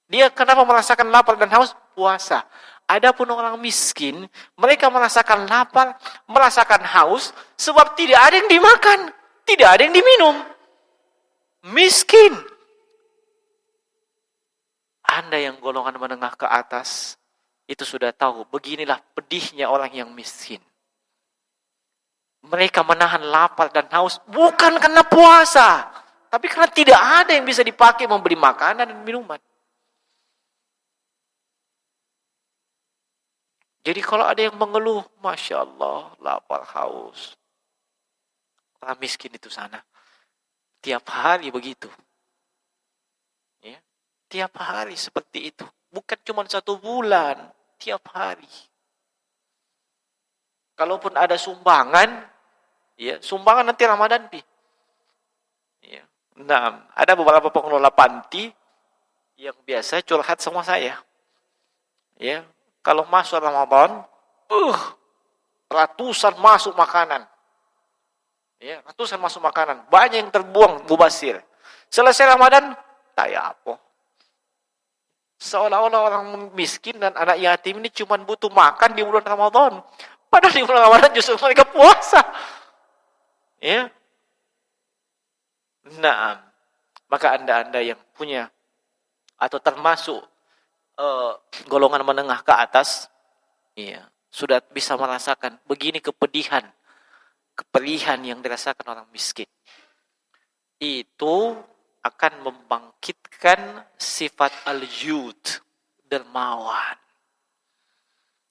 Dia kenapa merasakan lapar dan haus? Puasa. Adapun orang miskin, mereka merasakan lapar, merasakan haus, sebab tidak ada yang dimakan, tidak ada yang diminum. Miskin. Anda yang golongan menengah ke atas, itu sudah tahu, beginilah pedihnya orang yang miskin. Mereka menahan lapar dan haus, bukan karena puasa, tapi karena tidak ada yang bisa dipakai membeli makanan dan minuman. Jadi kalau ada yang mengeluh, Masya Allah, lapar, haus. Orang miskin itu sana. Tiap hari begitu. Ya, tiap hari seperti itu. Bukan cuma 1 bulan, tiap hari. Kalaupun ada sumbangan, ya, sumbangan nanti Ramadan, Pi. Ya. Nah, ada beberapa pengelola panti yang biasa curhat sama saya. Ya, kalau masuk Ramadan, ratusan masuk makanan. Ya, ratusan masuk makanan. Banyak yang terbuang mubazir. Selesai Ramadan, tak ya apa. Seolah-olah orang miskin dan anak yatim ini cuma butuh makan di bulan Ramadan. Padahal di bulan Ramadan justru mereka puasa. Ya. Nah, maka Anda-anda yang punya atau termasuk golongan menengah ke atas, ya, sudah bisa merasakan begini kepedihan yang dirasakan orang miskin. Itu akan membangkitkan sifat al-jud, dermawan.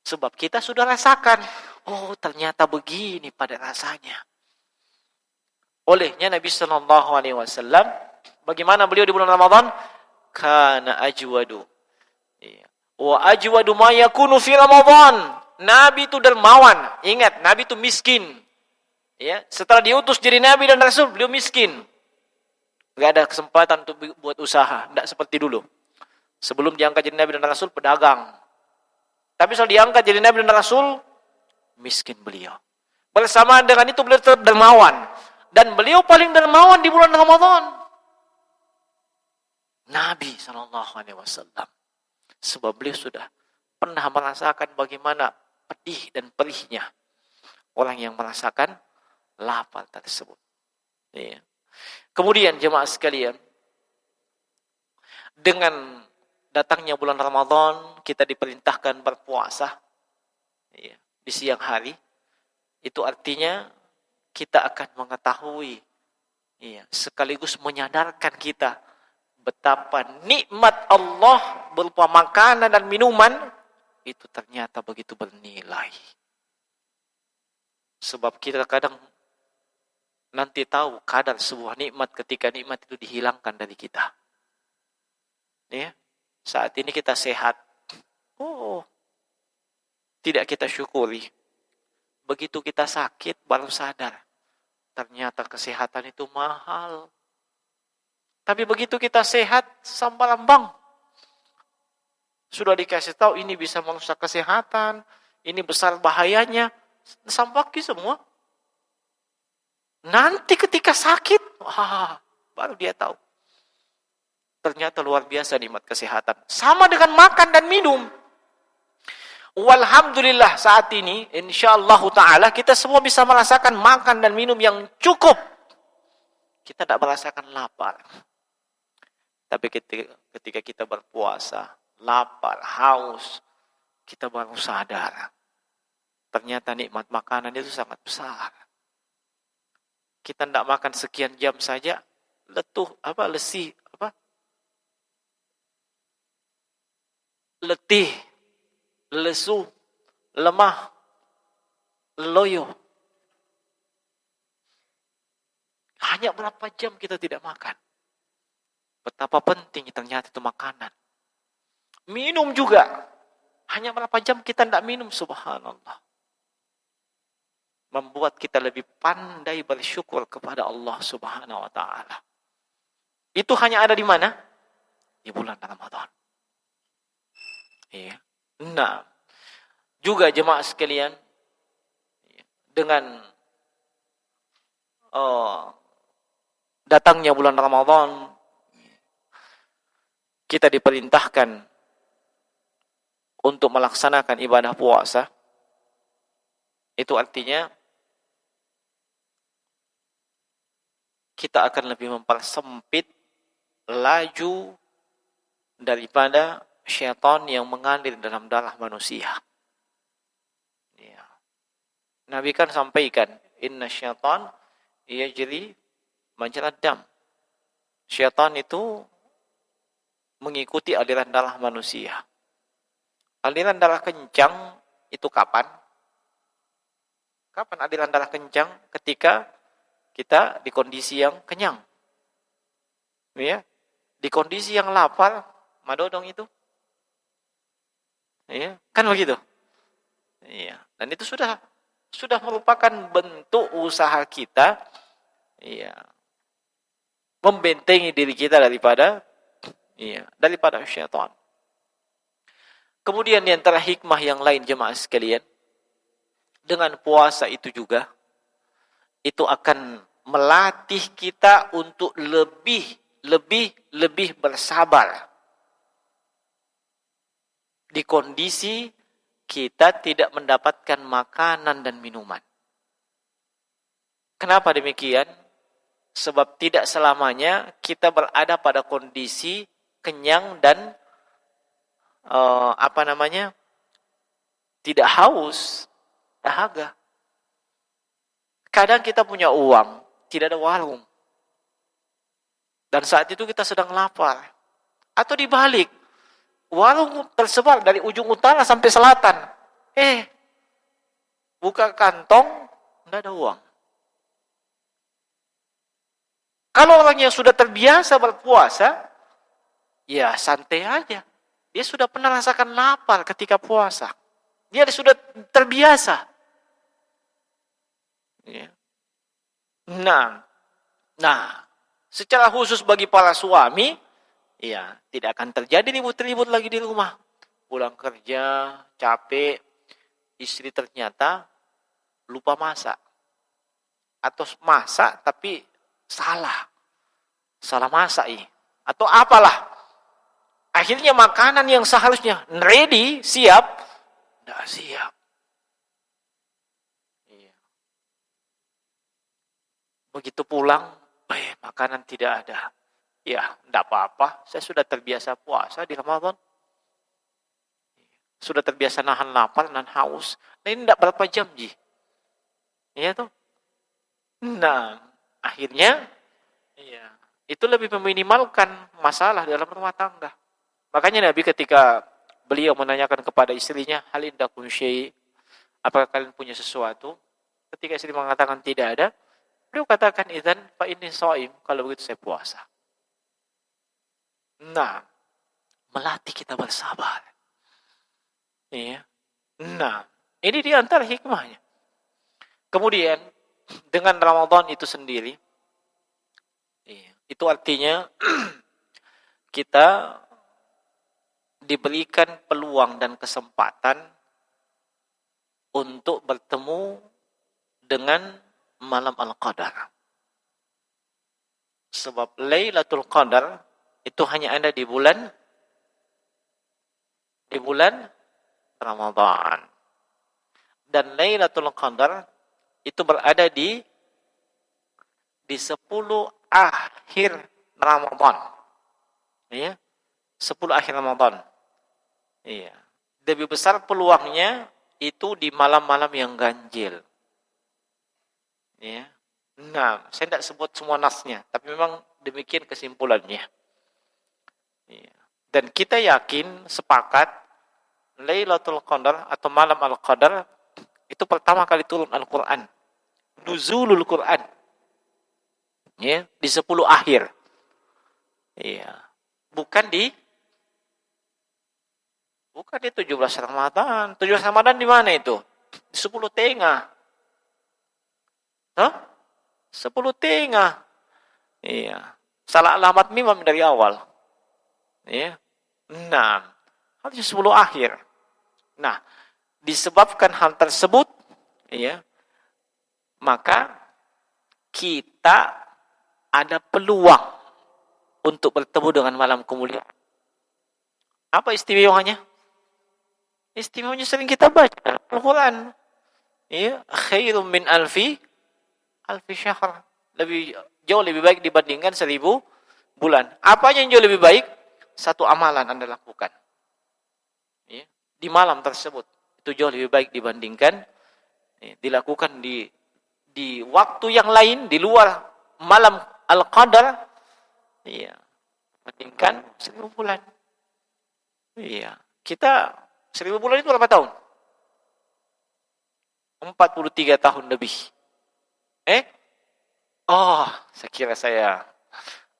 Sebab kita sudah rasakan, oh ternyata begini pada rasanya. Olehnya Nabi Sallallahu Alaihi Wasallam, bagaimana beliau di bulan Ramadan? Kana ajwadu, wa ajwadu ma yakunu fi Ramadan. Nabi itu dermawan. Ingat, Nabi itu miskin. Ya, setelah diutus jadi Nabi dan Rasul, beliau miskin. Gak ada kesempatan untuk buat usaha, tidak seperti dulu. Sebelum diangkat jadi Nabi dan Rasul, pedagang. Tapi setelah diangkat jadi Nabi dan Rasul, miskin beliau. Bersamaan dengan itu beliau tetap dermawan. Dan beliau paling dermawan di bulan Ramadan. Nabi SAW. Sebab beliau sudah pernah merasakan bagaimana pedih dan perihnya orang yang merasakan lapar tersebut. Ya. Kemudian jemaah sekalian, dengan datangnya bulan Ramadan, kita diperintahkan berpuasa, ya, di siang hari. Itu artinya kita akan mengetahui, ya, sekaligus menyadarkan kita betapa nikmat Allah berupa makanan dan minuman itu ternyata begitu bernilai. Sebab kita kadang nanti tahu kadar sebuah nikmat ketika nikmat itu dihilangkan dari kita. Ya, saat ini kita sehat. Oh, tidak kita syukuri. Begitu kita sakit baru sadar. Ternyata kesehatan itu mahal. Tapi begitu kita sehat, sambal-lambang. Sudah dikasih tahu ini bisa merusak kesehatan, ini besar bahayanya, sampaki semua. Nanti ketika sakit, wah, baru dia tahu. Ternyata luar biasa nikmat kesehatan. Sama dengan makan dan minum. Walhamdulillah saat ini, insyaallah ta'ala, kita semua bisa merasakan makan dan minum yang cukup. Kita tidak merasakan lapar. Tapi ketika kita berpuasa, lapar, haus, kita baru sadar. Ternyata nikmat makanan itu sangat besar. Kita tidak makan sekian jam saja, letih, lesu, lemah, loyo. Hanya berapa jam kita tidak makan. Betapa penting ternyata itu makanan. Minum juga. Hanya berapa jam kita tidak minum, subhanallah. Membuat kita lebih pandai bersyukur kepada Allah subhanahu wa ta'ala. Itu hanya ada di mana? Di bulan Ramadan. Iya. Nah, juga jemaah sekalian, dengan datangnya bulan Ramadan, kita diperintahkan untuk melaksanakan ibadah puasa. Itu artinya kita akan lebih mempersempit laju daripada syaitan yang mengalir dalam darah manusia. Ya. Nabi kan sampaikan, inna syaitan yajri majrad dam. Syaitan itu mengikuti aliran darah manusia. Aliran darah kencang itu kapan? Kapan aliran darah kencang? Ketika kita di kondisi yang kenyang. Ya. Di kondisi yang lapar, madodong itu. Ya, kan begitu. Iya, dan itu sudah merupakan bentuk usaha kita, iya, membentengi diri kita daripada syaitan. Kemudian di antara hikmah yang lain jemaah sekalian, dengan puasa itu juga, itu akan melatih kita untuk lebih bersabar di kondisi kita tidak mendapatkan makanan dan minuman. Kenapa demikian? Sebab tidak selamanya kita berada pada kondisi kenyang dan tidak haus, dahaga. Kadang kita punya uang, tidak ada warung. Dan saat itu kita sedang lapar. Atau dibalik, warung tersebar dari ujung utara sampai selatan. Buka kantong, tidak ada uang. Kalau orang yang sudah terbiasa berpuasa, ya santai aja. Dia sudah pernah rasakan lapar ketika puasa. Dia sudah terbiasa. Ya. Nah, secara khusus bagi para suami, ya tidak akan terjadi ribut-ribut lagi di rumah. Pulang kerja, capek, istri ternyata lupa masak. Atau masak tapi salah masak ini. Atau apalah. Akhirnya makanan yang seharusnya ready, siap, tidak siap. Iya. Begitu pulang, makanan tidak ada. Ya, tidak apa-apa. Saya sudah terbiasa puasa di Ramadan. Sudah terbiasa nahan lapar, nahan haus. Nah, ini tidak berapa jam, Ji. Iya tuh. Nah, akhirnya, itu lebih meminimalkan masalah dalam rumah tangga. Makanya Nabi ketika beliau menanyakan kepada istrinya, hal indakum syai', apakah kalian punya sesuatu? Ketika istri mengatakan tidak ada, beliau katakan idzan fa inni shaim, kalau begitu saya puasa. Nah, melatih kita bersabar. Iya. Nah, ini di antara hikmahnya. Kemudian dengan Ramadan itu sendiri, itu artinya kita diberikan peluang dan kesempatan untuk bertemu dengan malam Al-Qadar. Sebab Lailatul Qadar itu hanya ada di bulan Ramadan. Dan Lailatul Qadar itu berada di 10 akhir Ramadan. Ya. 10 akhir Ramadan. Iya. Lebih besar peluangnya itu di malam-malam yang ganjil. Ya. Nah, saya tidak sebut semua nasnya, tapi memang demikian kesimpulannya. Ya. Dan kita yakin, sepakat, Lailatul Qadar atau malam Al-Qadar itu pertama kali turun Al-Quran. Nuzulul Quran. Ya, di 10 akhir. Iya. Bukan di 17 Ramadan. 17 Ramadan di mana itu? Di 10 tengah. 10 tengah. Iya. Salah alamat mimam dari awal. Iya. Nah, harusnya 10 akhir. Nah, disebabkan hal tersebut, ya, maka kita ada peluang untuk bertemu dengan malam kemuliaan. Apa istimewanya? Istimewanya sering kita baca Al-Quran. Ya, khairum min alfi syahr. Jauh lebih baik dibandingkan 1000 bulan. Apanya yang jauh lebih baik? Satu amalan Anda lakukan. Ya, di malam tersebut. Itu jauh lebih baik dibandingkan dilakukan di waktu yang lain, di luar malam Al-Qadar. Iya. Bandingkan 1000 bulan. Iya. Kita 1000 bulan itu berapa tahun? 43 tahun lebih. Saya kira saya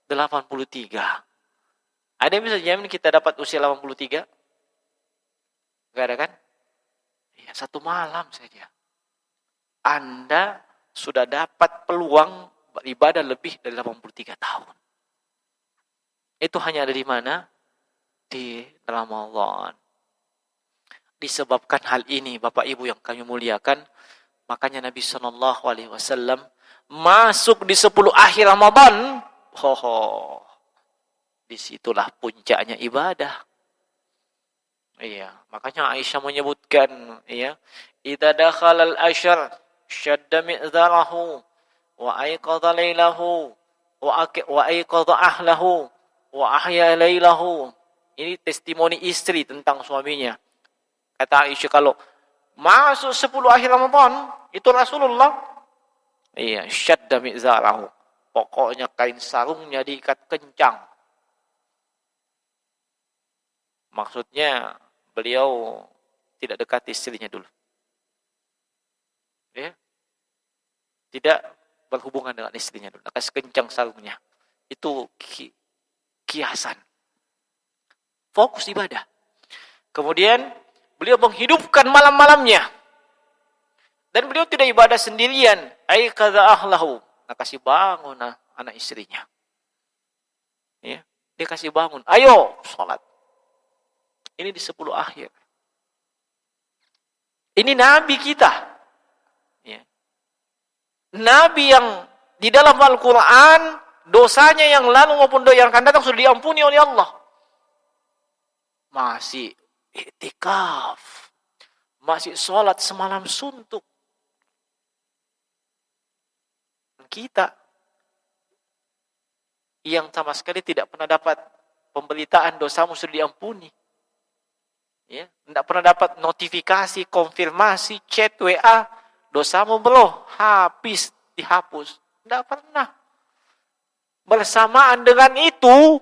83. Ada yang bisa jamin kita dapat usia 83? Enggak ada kan? Ya, 1 malam saja. Anda sudah dapat peluang beribadah lebih dari 83 tahun. Itu hanya ada di mana? Di Ramadan. Disebabkan hal ini, Bapak Ibu yang kami muliakan, makanya Nabi SAW masuk di 10 akhir Ramadan. Disitulah puncaknya ibadah. Iya, makanya Aisyah menyebutkan, ya, idza dakhala al-ashr shadda mi'zarahu wa ayqadha lailahu wa ayqadha ahlahu wa ahya lailahu. Ini testimoni istri tentang suaminya. Kata Aisyah, kalau masuk 10 akhir Ramadan, itu Rasulullah, iya, syadda mi'zarahu. Pokoknya kain sarungnya diikat kencang. Maksudnya beliau tidak dekat istrinya dulu. Ya. Tidak berhubungan dengan istrinya dulu. Kasih kencang sarungnya. Itu kiasan. Fokus ibadah. Kemudian beliau menghidupkan malam-malamnya. Dan beliau tidak ibadah sendirian. Aiqadha ahlahu. Nah, kasih bangun anak istrinya. Ya, dia kasih bangun. Ayo, sholat. Ini di 10 akhir. Ini Nabi kita. Ya. Nabi yang di dalam Al-Quran, dosanya yang lalu maupun yang akan datang sudah diampuni oleh Allah. Masih iktikaf. Masih sholat semalam suntuk. Kita yang sama sekali tidak pernah dapat pemberitaan dosamu sudah diampuni. Ya, tidak pernah dapat notifikasi, konfirmasi, chat, WA, dosamu belum habis, dihapus. Tidak pernah. Bersamaan dengan itu,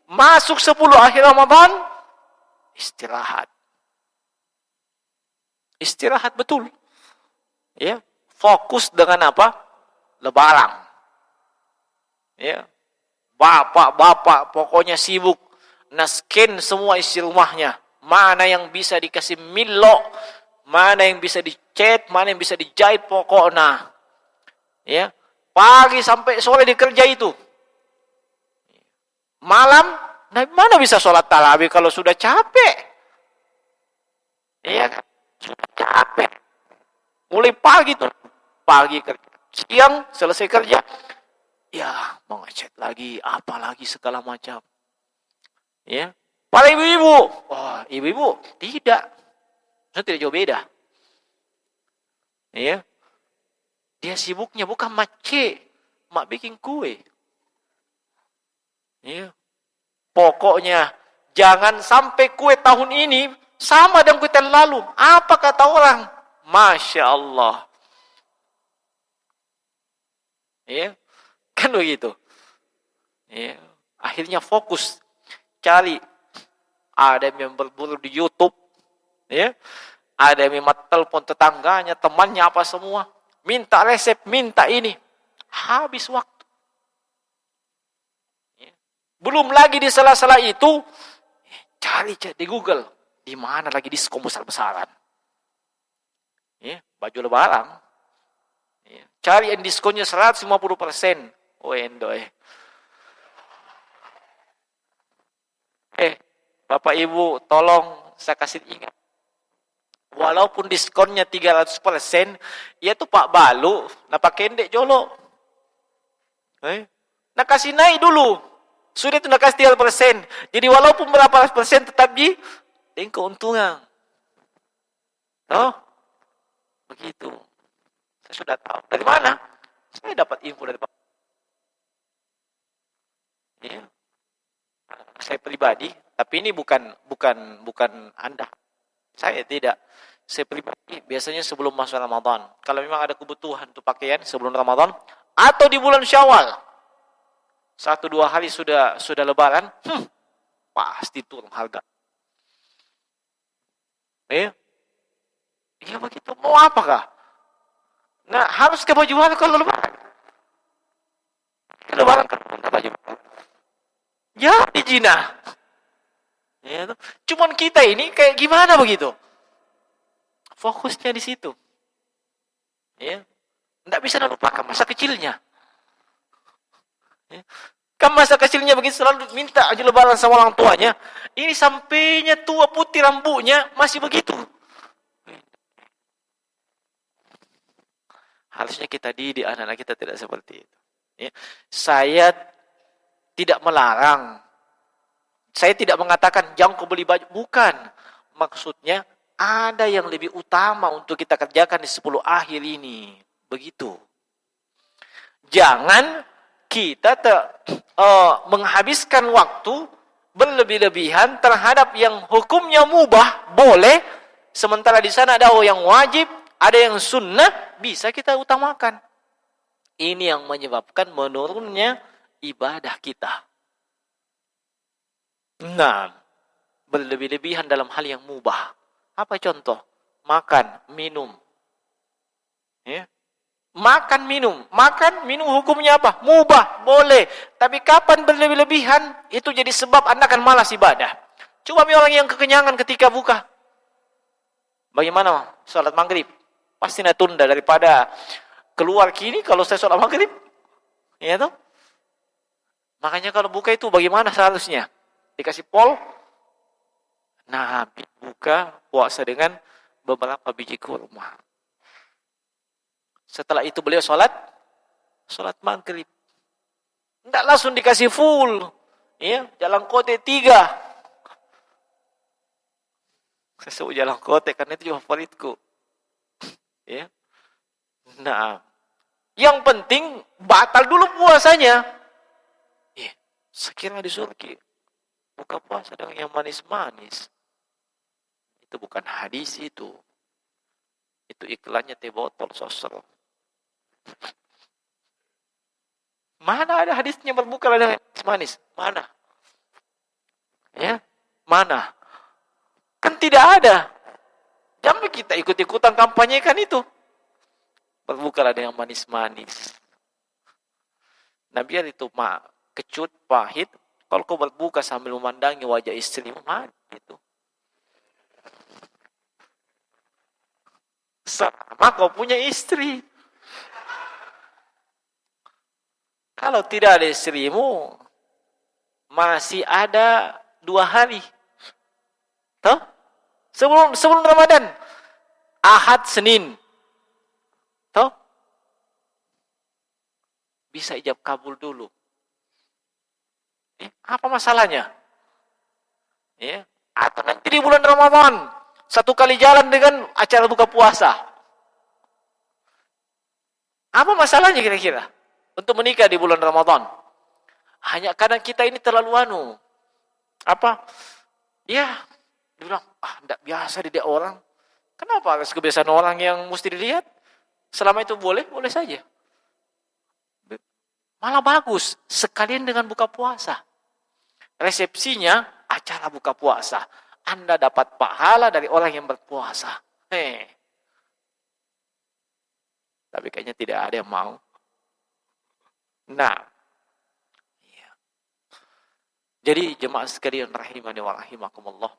masuk 10 akhir Ramadan, istirahat. Istirahat betul. Ya, fokus dengan apa? Lebaran. Ya. Bapak-bapak pokoknya sibuk naskin semua isi rumahnya. Mana yang bisa dikasih milo, mana yang bisa dicet, mana yang bisa dijahit pokoknya. Ya. Pagi sampai sore dikerja itu. Malam, mana bisa sholat tarawih kalau sudah capek? Iya kan? Sudah capek. Mulai pagi tuh. Pagi kerja. Siang selesai kerja. Ya, mau ngechat lagi, apa lagi segala macam. Ya. Para ibu-ibu, ibu-ibu tidak. Maksudnya tidak jauh beda. Ya. Dia sibuknya bukan mak bikin kue. Ya. Pokoknya jangan sampai kue tahun ini sama dengan kue tahun lalu. Apa kata orang? Masya Allah. Ya. Kan begitu. Ya. Akhirnya fokus cari. Ada yang berburu di YouTube, ya. Ada yang telepon tetangganya, temannya apa semua, minta resep, minta ini, habis waktu. Ya. Belum lagi di sela-sela itu, cari di Google, di mana lagi diskon besar-besaran. Ya. Baju lebaran, ya. Cari yang diskonnya 150%. Oh endoy. Bapak Ibu, tolong saya kasih ingat. Walaupun diskonnya 300%, ya tuh Pak Balu, napa kendek jolo. Nak kasih naik dulu. Sudah itu nak kasih 3%. Jadi walaupun berapa persen tetap di keuntungan. Oh, begitu. Saya sudah tahu. Dari mana? Saya dapat info dari Pak. Ya. Saya pribadi, tapi ini bukan Anda. Saya tidak. Saya pribadi biasanya sebelum masuk Ramadan. Kalau memang ada kebutuhan untuk pakaian sebelum Ramadan atau di bulan Syawal. 1-2 hari sudah lebaran, pasti turun harga. Ya begitu. Mau apakah? Nah, harus ke baju baru kalau lebaran. Lebaran kan baju baru. Ya, di Cina. Ya, toh. Cuman kita ini kayak gimana begitu? Fokusnya di situ. Ya. Tidak bisa lupakan masa kecilnya. Ya. Kan masa kecilnya begitu selalu minta aja lebaran sama orang tuanya. Ini sampainya tua putih rambutnya masih begitu. Harusnya kita didik anak-anak kita tidak seperti itu. Ya. Saya tidak melarang. Saya tidak mengatakan jangan kau beli baju. Bukan. Maksudnya ada yang lebih utama untuk kita kerjakan di 10 akhir ini. Begitu. Jangan kita menghabiskan waktu berlebih-lebihan terhadap yang hukumnya mubah, boleh, sementara di sana ada yang wajib, ada yang sunnah, bisa kita utamakan. Ini yang menyebabkan menurunnya ibadah kita. Nah, berlebih-lebihan dalam hal yang mubah. Apa contoh? Makan, minum. Ya. Makan, minum hukumnya apa? Mubah, boleh. Tapi kapan berlebih-lebihan, itu jadi sebab Anda akan malas ibadah. Coba orang yang kekenyangan ketika buka. Bagaimana sholat maghrib? Pasti nak tunda daripada keluar kini kalau saya sholat maghrib. Ya toh? Makanya kalau buka itu bagaimana seharusnya? Dikasih pol. Nah, buka puasa dengan beberapa biji kurma. Setelah itu beliau sholat maghrib. Tidak langsung dikasih full. Ya, jalan kote 3. Saya sebut jalan kote karena itu juga favoritku. Ya. Nah, yang penting batal dulu puasanya. Ya, sekiranya disuruh buka puasa dengan yang manis-manis. Itu bukan hadis itu. Itu iklannya teh botol sosro. Mana ada hadisnya berbuka dengan manis? Mana? Ya, mana? Kan tidak ada. Jangan kita ikut-ikutan kampanyekan itu. Berbukalah dengan manis-manis. Nah, biar itu kecut, pahit. Kalau kau berbuka sambil memandangi wajah istrimu, mati itu. Sama kau punya istri. Kalau tidak ada istrimu, masih ada 2 hari. Toh? Sebelum Ramadan. Ahad, Senin. Toh? Bisa ijab kabul dulu. Apa masalahnya? Ya. Atau nanti di bulan Ramadan. 1 kali jalan dengan acara buka puasa. Apa masalahnya kira-kira? Untuk menikah di bulan Ramadan. Hanya kadang kita ini terlalu apa? Ya, dibilang, tidak biasa didik orang. Kenapa harus kebiasaan orang yang mesti dilihat? Selama itu boleh saja. Malah bagus, sekalian dengan buka puasa. Resepsinya, acara buka puasa. Anda dapat pahala dari orang yang berpuasa. Tapi kayaknya tidak ada yang mau. Nah, ya. Jadi jemaah sekalian rahimani wa rahimakumullah.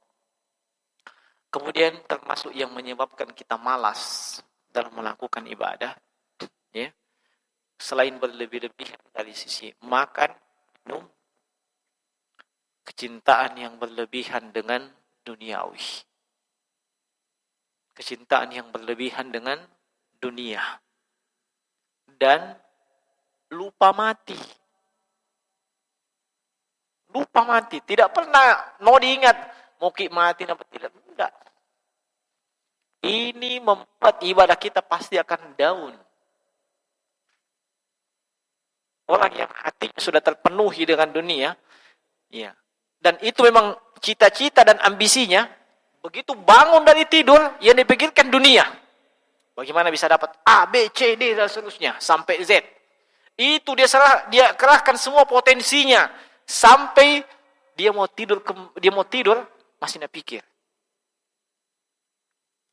Kemudian termasuk yang menyebabkan kita malas dalam melakukan ibadah, ya. Selain berlebih-lebihan dari sisi makan, minum, kecintaan yang berlebihan dengan duniawi. Kecintaan yang berlebihan dengan dunia. Dan lupa mati. Lupa mati. Tidak pernah diingat. Mau mati apa tidak. Tidak. Ini membuat ibadah kita pasti akan down. Orang yang hatinya sudah terpenuhi dengan dunia. Ya. Dan itu memang cita-cita dan ambisinya. Begitu bangun dari tidur, yang dipikirkan dunia. Bagaimana bisa dapat A, B, C, D, dan seterusnya. Sampai Z. Itu dia kerahkan semua potensinya. Sampai dia mau tidur masih nak pikir.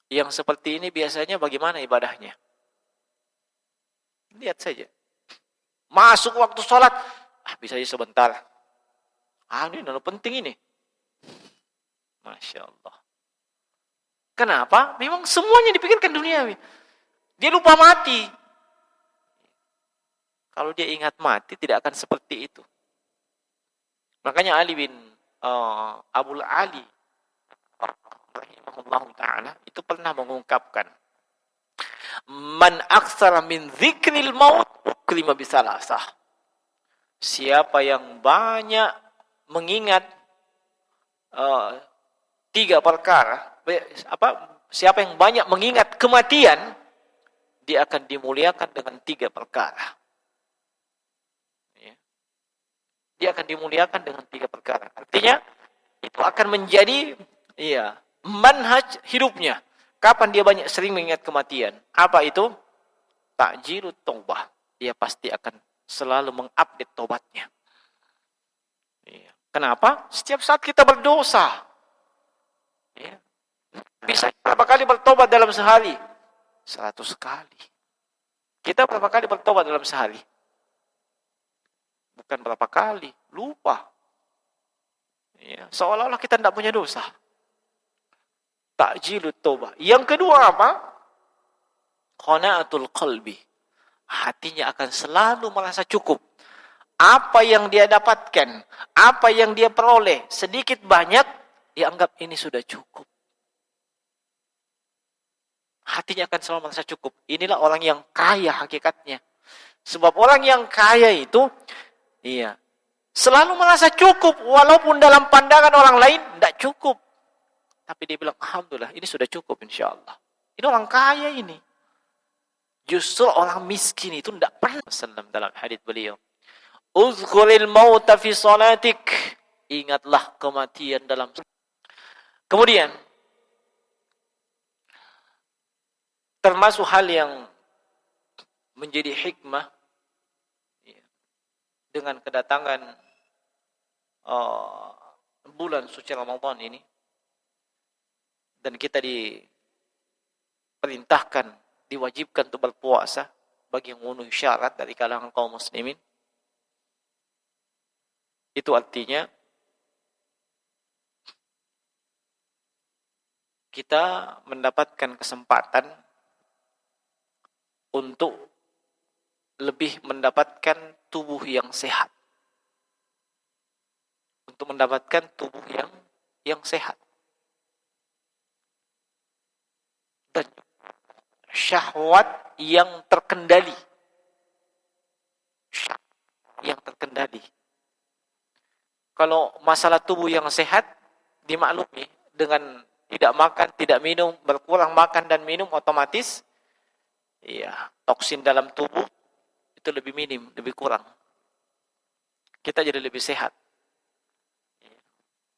Yang seperti ini biasanya bagaimana ibadahnya? Lihat saja. Masuk waktu sholat, bisa aja sebentar. Ini penting ini. Masya Allah. Kenapa? Memang semuanya dipikirkan duniawi. Dia lupa mati. Kalau dia ingat mati, tidak akan seperti itu. Makanya Ali bin Abul Ali rahimahullah ta'ala itu pernah mengungkapkan, man aktsara min dzikril maut ukrima bisalasah. Siapa yang banyak mengingat tiga perkara, siapa yang banyak mengingat kematian, dia akan dimuliakan dengan tiga perkara. Dia akan dimuliakan dengan tiga perkara. Artinya itu akan menjadi manhaj hidupnya. Kapan dia banyak sering mengingat kematian? Apa itu? Ta'jilut taubah. Dia pasti akan selalu mengupdate taubatnya. Kenapa? Setiap saat kita berdosa. Bisa berapa kali bertobat dalam sehari? 100 kali. Kita berapa kali bertobat dalam sehari? Bukan berapa kali, lupa. Seolah-olah kita tidak punya dosa. Ta'jilut taubah. Yang kedua apa? Qana'atul qalbi. Hatinya akan selalu merasa cukup. Apa yang dia dapatkan, apa yang dia peroleh, sedikit banyak, dia anggap ini sudah cukup. Hatinya akan selalu merasa cukup. Inilah orang yang kaya hakikatnya. Sebab orang yang kaya itu, selalu merasa cukup, walaupun dalam pandangan orang lain tidak cukup. Tapi dia bilang, alhamdulillah, ini sudah cukup insyaAllah. Ini orang kaya ini. Justru orang miskin itu tidak pernah. Dalam hadits beliau, uzkuril mauta fi salatik. Ingatlah kematian dalam. Kemudian, termasuk hal yang menjadi hikmah dengan kedatangan bulan suci Ramadan ini, dan kita diperintahkan, diwajibkan untuk berpuasa bagi yang memenuhi syarat dari kalangan kaum muslimin. Itu artinya kita mendapatkan kesempatan untuk lebih mendapatkan tubuh yang sehat. Untuk mendapatkan tubuh yang sehat. Dan syahwat yang terkendali. Yang terkendali. Kalau masalah tubuh yang sehat, dimaklumi dengan tidak makan, tidak minum, berkurang makan dan minum, otomatis toksin dalam tubuh itu lebih minim, lebih kurang. Kita jadi lebih sehat.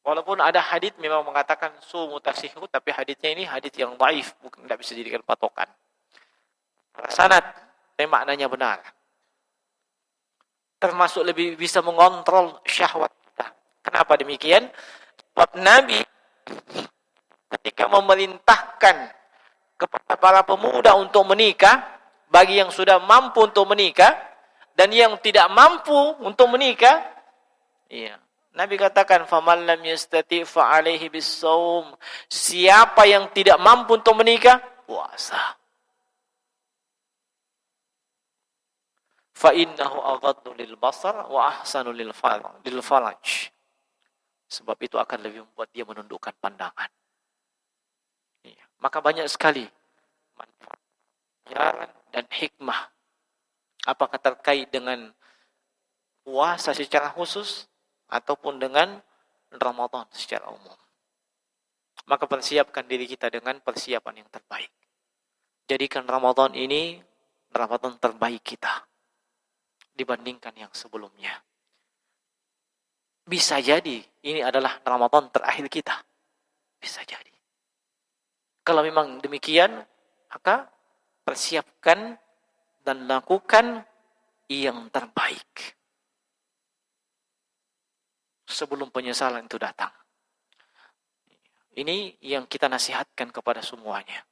Walaupun ada hadits memang mengatakan sumu tasihu, tapi haditsnya ini hadits yang dhaif, bukan, tidak bisa dijadikan patokan. Sanad, tapi maknanya benar. Termasuk lebih bisa mengontrol syahwat kita. Kenapa demikian? Sebab Nabi ketika memerintahkan kepada para pemuda untuk menikah, bagi yang sudah mampu untuk menikah dan yang tidak mampu untuk menikah, Nabi katakan, faman lam yastati' fa alaihi bis-shaum. Siapa yang tidak mampu untuk menikah, puasa. Fa innahu aghaddu lil basar wa ahsanu lil faraj. Sebab itu akan lebih membuat dia menundukkan pandangan. Maka banyak sekali manfaat, pelajaran dan hikmah. Apakah terkait dengan puasa secara khusus ataupun dengan Ramadan secara umum. Maka persiapkan diri kita dengan persiapan yang terbaik. Jadikan Ramadan ini Ramadan terbaik kita dibandingkan yang sebelumnya. Bisa jadi ini adalah Ramadan terakhir kita. Bisa jadi. Kalau memang demikian, maka persiapkan dan lakukan yang terbaik sebelum penyesalan itu datang. Ini yang kita nasihatkan kepada semuanya.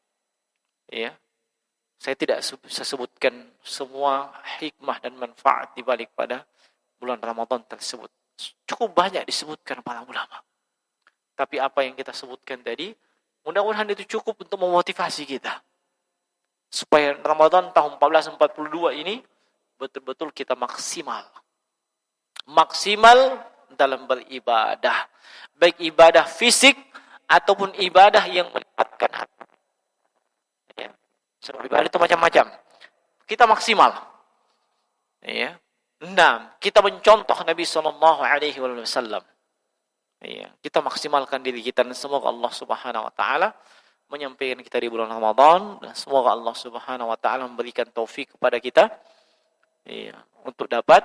Saya tidak bisa sebutkan semua hikmah dan manfaat di balik pada bulan Ramadan tersebut. Cukup banyak disebutkan para ulama. Tapi apa yang kita sebutkan tadi, mudah-mudahan itu cukup untuk memotivasi kita. Supaya Ramadan tahun 1442 ini betul-betul kita maksimal. Maksimal dalam beribadah. Baik ibadah fisik ataupun ibadah yang melibatkan hati. Ya. Sebab ibadah itu macam-macam. Kita maksimal. Ya. Nah, kita mencontoh Nabi SAW. Ya. Kita maksimalkan diri kita dan semoga Allah Subhanahu Wa Taala menyampaikan kita di bulan Ramadan dan semoga Allah Subhanahu Wa Taala memberikan taufik kepada kita ya, untuk dapat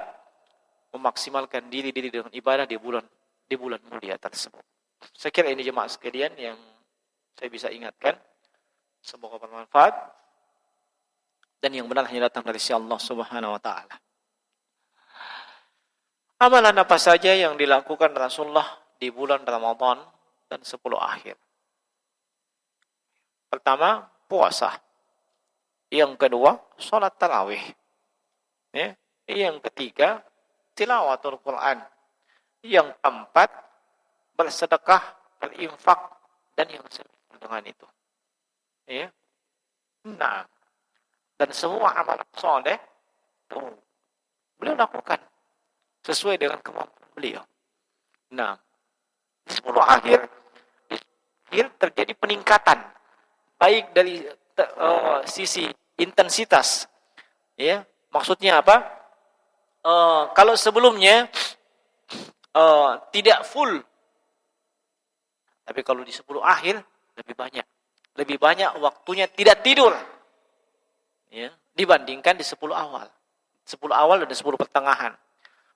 memaksimalkan diri dengan ibadah di bulan mulia tersebut. Saya kira ini jemaah sekalian yang saya bisa ingatkan. Semoga bermanfaat dan yang benar hanya datang dari Allah Subhanahu Wa Taala. Amalan apa saja yang dilakukan Rasulullah di bulan Ramadan dan 10 akhir? Pertama, puasa. Yang kedua, sholat tarawih. Ya. Yang ketiga, tilawatul Quran. Yang keempat, bersedekah, berinfak, dan yang semisal dengan itu. Ya. Nah, dan semua amalan soleh beliau lakukan sesuai dengan kemampuan beliau. Nah, di 10 akhir terjadi peningkatan baik dari sisi intensitas, ya maksudnya apa? Kalau sebelumnya tidak full, tapi kalau di 10 akhir lebih banyak waktunya tidak tidur, ya dibandingkan di 10 awal dan 10 pertengahan.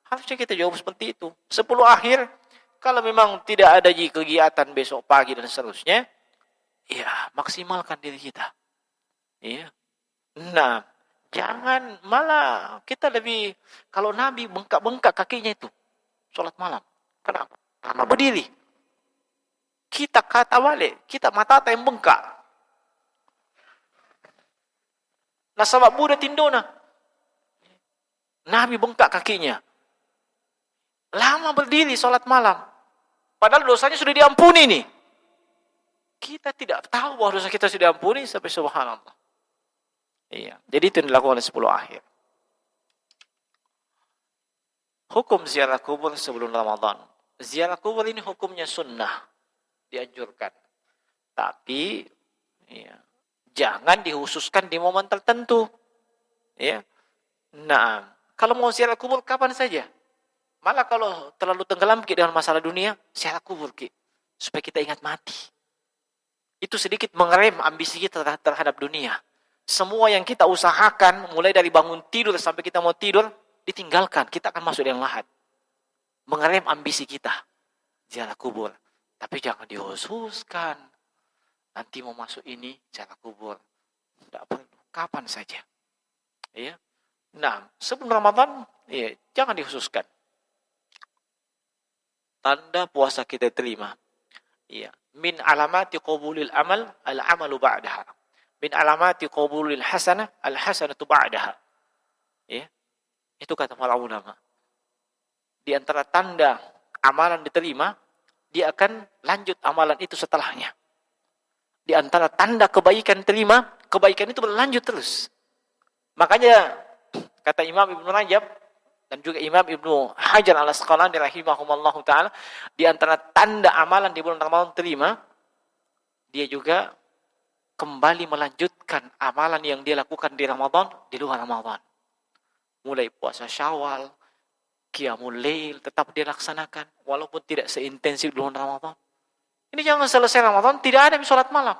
Harusnya kita jawab seperti itu. 10 akhir, kalau memang tidak ada kegiatan besok pagi dan seterusnya, ya, maksimalkan diri kita. Ya. Nah, jangan malah kita lebih, kalau Nabi bengkak-bengkak kakinya itu, sholat malam. Kenapa? Karena berdiri. Kita kata balik, kita mata yang bengkak. Nah, sabab Buddha tindona. Nabi bengkak kakinya. Lama berdiri sholat malam. Padahal dosanya sudah diampuni nih. Kita tidak tahu bahwa dosa kita sudah diampuni sampai subhanallah. Iya, jadi itu yang dilakukan oleh 10 akhir. Hukum ziarah kubur sebelum Ramadan. Ziarah kubur ini hukumnya sunnah, dianjurkan. Tapi ya, jangan dikhususkan di momen tertentu. Ya. Nah, kalau mau ziarah kubur kapan saja. Malah kalau terlalu tenggelam dengan masalah dunia, ziarah kubur supaya kita ingat mati. Itu sedikit mengerem ambisi kita terhadap dunia. Semua yang kita usahakan, mulai dari bangun tidur sampai kita mau tidur, ditinggalkan. Kita akan masuk dalam lahat. Mengerem ambisi kita. Ziarah kubur. Tapi jangan dikhususkan. Nanti mau masuk ini, ziarah kubur. Tidak perlu. Kapan saja. Ya. Nah, sebelum Ramadan, ya, jangan dikhususkan. Tanda puasa kita terima. Ya. Min alamati qabulil amal, al-amalu ba'daha. Min alamati qabulil hasanah, al-hasanatu ba'daha. Ya. Itu kata para ulama. Di antara tanda amalan diterima, dia akan lanjut amalan itu setelahnya. Di antara tanda kebaikan terima, kebaikan itu berlanjut terus. Makanya kata Imam Ibnu Rajab dan juga Imam Ibnu Hajar al-Asqalani rahimahumallahu taala, di antara tanda amalan di bulan Ramadan terima, dia juga kembali melanjutkan amalan yang dia lakukan di Ramadan di luar Ramadan. Mulai puasa Syawal, Qiyamul Lail tetap dia laksanakan walaupun tidak seintensif di bulan Ramadan. Ini jangan selesai Ramadan tidak ada sholat malam.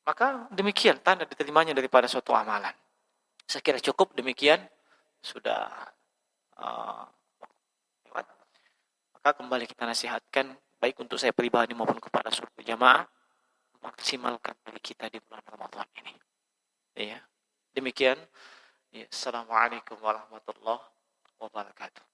Maka demikian tanda diterimanya daripada suatu amalan. Saya kira cukup demikian. Sudah lewat. Maka kembali kita nasihatkan baik untuk saya pribadi maupun kepada seluruh jamaah, maksimalkan diri kita di bulan Ramadan ini. Ya. Demikian. Ya. Assalamualaikum warahmatullahi wabarakatuh.